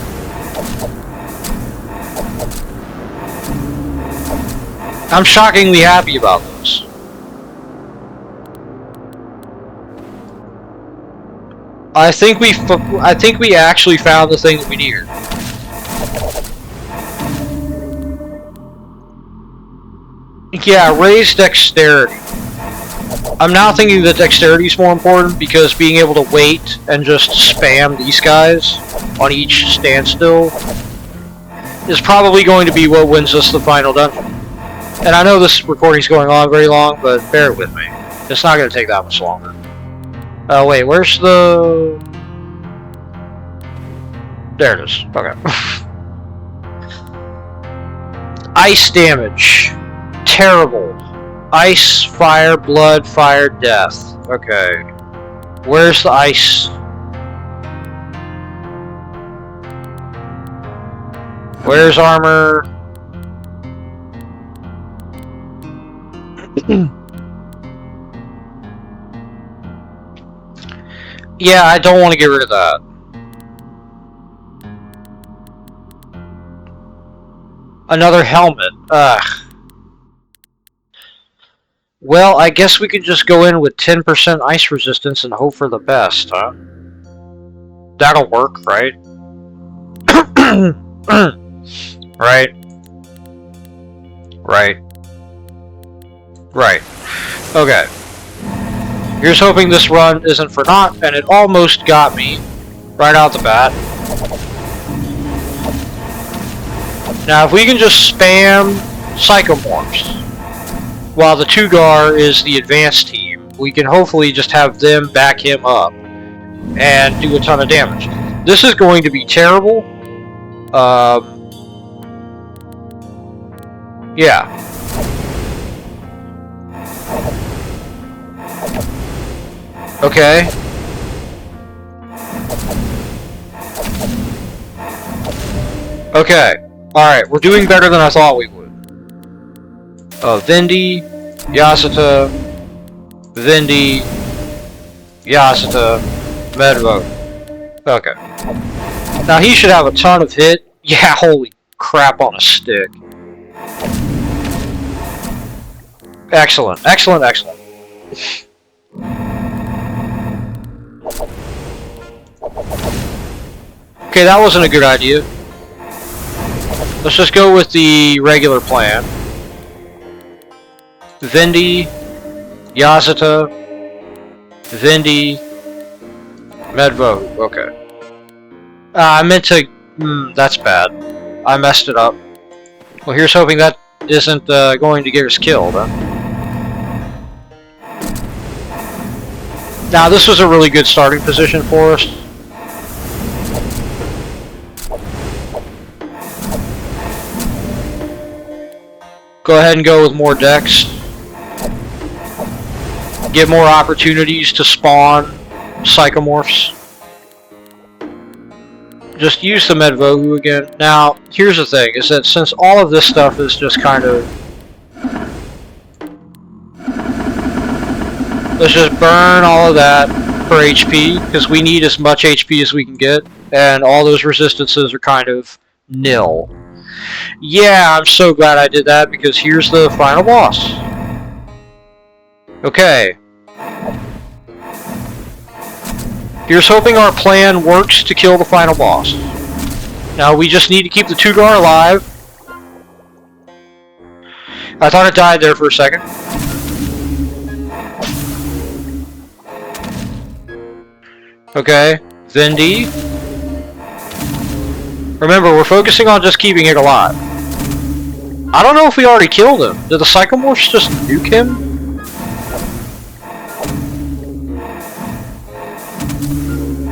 I'm shockingly happy about this. I think we actually found the thing that we needed. Yeah, raise dexterity. I'm now thinking that dexterity is more important because being able to wait and just spam these guys on each standstill is probably going to be what wins us the final dungeon. And I know this recording's going on very long, but bear with me. It's not going to take that much longer. Oh, wait, where's the... There it is. Okay. Ice damage. Terrible. Ice, fire, blood, fire, death. Okay. Where's the ice? Where's armor? Yeah, I don't want to get rid of that. Another helmet. Ugh. Well, I guess we could just go in with 10% ice resistance and hope for the best, huh? That'll work, right? Right. Right. Right. Okay. Here's hoping this run isn't for naught, and it almost got me right out the bat. Now, if we can just spam Psychomorphs while the Tugar is the advanced team, we can hopefully just have them back him up and do a ton of damage. This is going to be terrible. Yeah. Okay. Okay. Alright, we're doing better than I thought we would. Vindi, Yasuta, Vindi, Yasuta, Medvo. Okay. Now he should have a ton of hit. Yeah, holy crap on a stick. Excellent, excellent, excellent. Okay, that wasn't a good idea. Let's just go with the regular plan. Vindi, Yasuta, Vindi, Medvo. Okay. I meant to... that's bad. I messed it up. Well, here's hoping that isn't going to get us killed, huh? Now, this was a really good starting position for us. Go ahead and go with more decks. Get more opportunities to spawn Psychomorphs. Just use the Medvohu again. Now, here's the thing, is that since all of this stuff is just kind of... Let's just burn all of that for HP, because we need as much HP as we can get, and all those resistances are kind of nil. Yeah, I'm so glad I did that, because here's the final boss. Okay. Here's hoping our plan works to kill the final boss. Now we just need to keep the Tugar alive. I thought it died there for a second. Okay, Vindi. Remember, we're focusing on just keeping it alive. I don't know if we already killed him. Did the Psychomorphs just nuke him?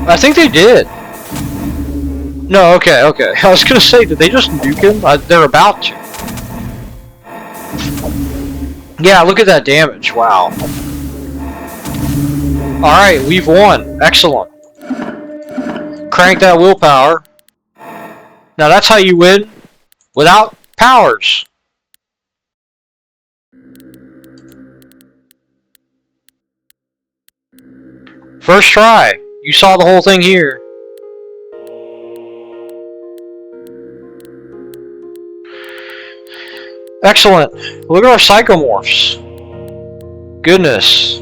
I think they did. No, okay, okay. I was gonna say, did they just nuke him? They're about to. Yeah, look at that damage. Wow. Alright, we've won. Excellent. Crank that willpower. Now that's how you win without powers. First try. You saw the whole thing here. Excellent. Look at our Psychomorphs. Goodness.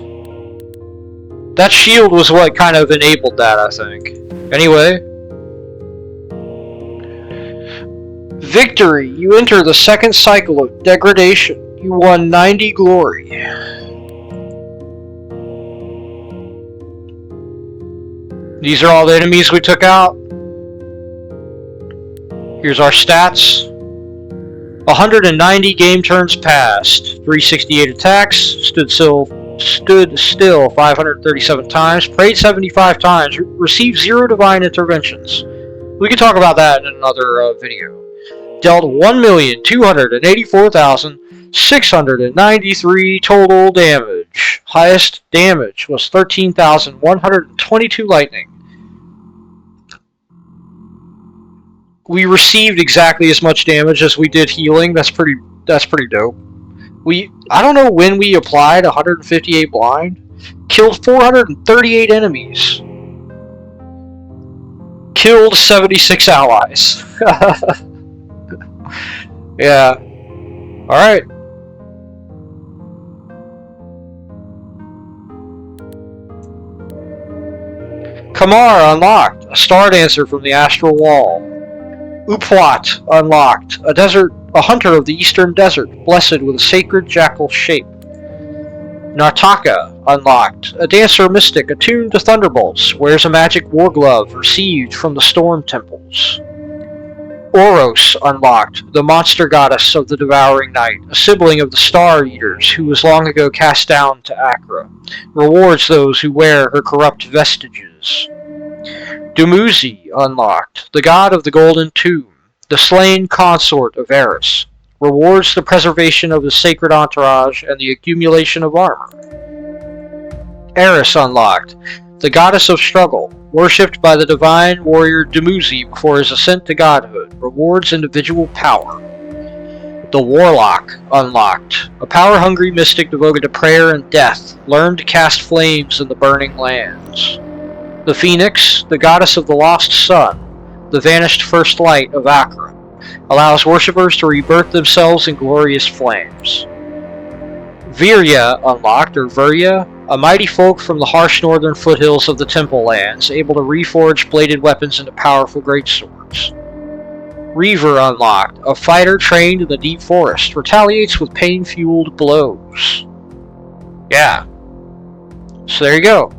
That shield was what kind of enabled that, I think. Anyway. Victory. You enter the second cycle of degradation. You won 90 glory. These are all the enemies we took out. Here's our stats. 190 game turns passed. 368 attacks. Stood still 537 times. Prayed 75 times. Received 0 divine interventions. We can talk about that in another video. dealt 1,284,693 total damage. Highest damage was 13,122 lightning. We received exactly as much damage as we did healing. That's pretty dope. I don't know when we applied 158 blind. Killed 438 enemies. Killed 76 allies. Yeah. Alright. Kamar unlocked. A star dancer from the astral wall. Upwat unlocked. A hunter of the eastern desert, blessed with a sacred jackal shape. Nartaka unlocked. A dancer mystic attuned to thunderbolts, wears a magic war glove received from the storm temples. Oros unlocked. The monster goddess of the devouring night, a sibling of the star eaters who was long ago cast down to Achra, rewards those who wear her corrupt vestiges. Dumuzi unlocked. The god of the golden tomb, the slain consort of Eris, rewards the preservation of the sacred entourage and the accumulation of armor. Eris unlocked. The goddess of struggle, worshipped by the divine warrior Dumuzi before his ascent to godhood, rewards individual power. The Warlock unlocked. A power-hungry mystic devoted to prayer and death, learned to cast flames in the burning lands. The Phoenix, the goddess of the lost sun, the vanished first light of Achra, allows worshippers to rebirth themselves in glorious flames. Virya unlocked, or Virya, a mighty folk from the harsh northern foothills of the Temple Lands, able to reforge bladed weapons into powerful greatswords. Reaver unlocked, a fighter trained in the deep forest, retaliates with pain-fueled blows. Yeah. So there you go.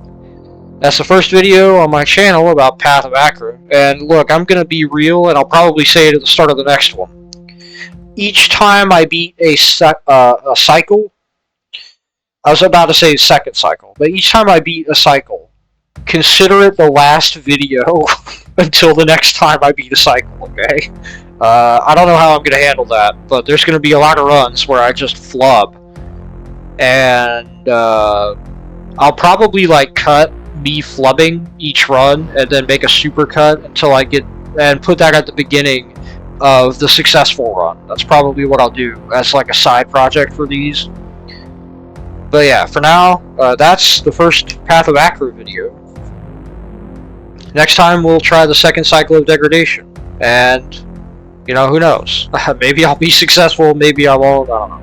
That's the first video on my channel about Path of Achra. And look, I'm going to be real, and I'll probably say it at the start of the next one. Each time I beat a cycle, I was about to say second cycle, but each time I beat a cycle, consider it the last video until the next time I beat a cycle, okay? I don't know how I'm going to handle that, but there's going to be a lot of runs where I just flub. And I'll probably like cut me flubbing each run and then make a super cut until I get, and put that at the beginning of the successful run. That's probably what I'll do as like a side project for these. But yeah, for now, that's the first Path of Achra video. Next time we'll try the second cycle of degradation. And, you know, who knows? Maybe I'll be successful, maybe I won't, I don't know.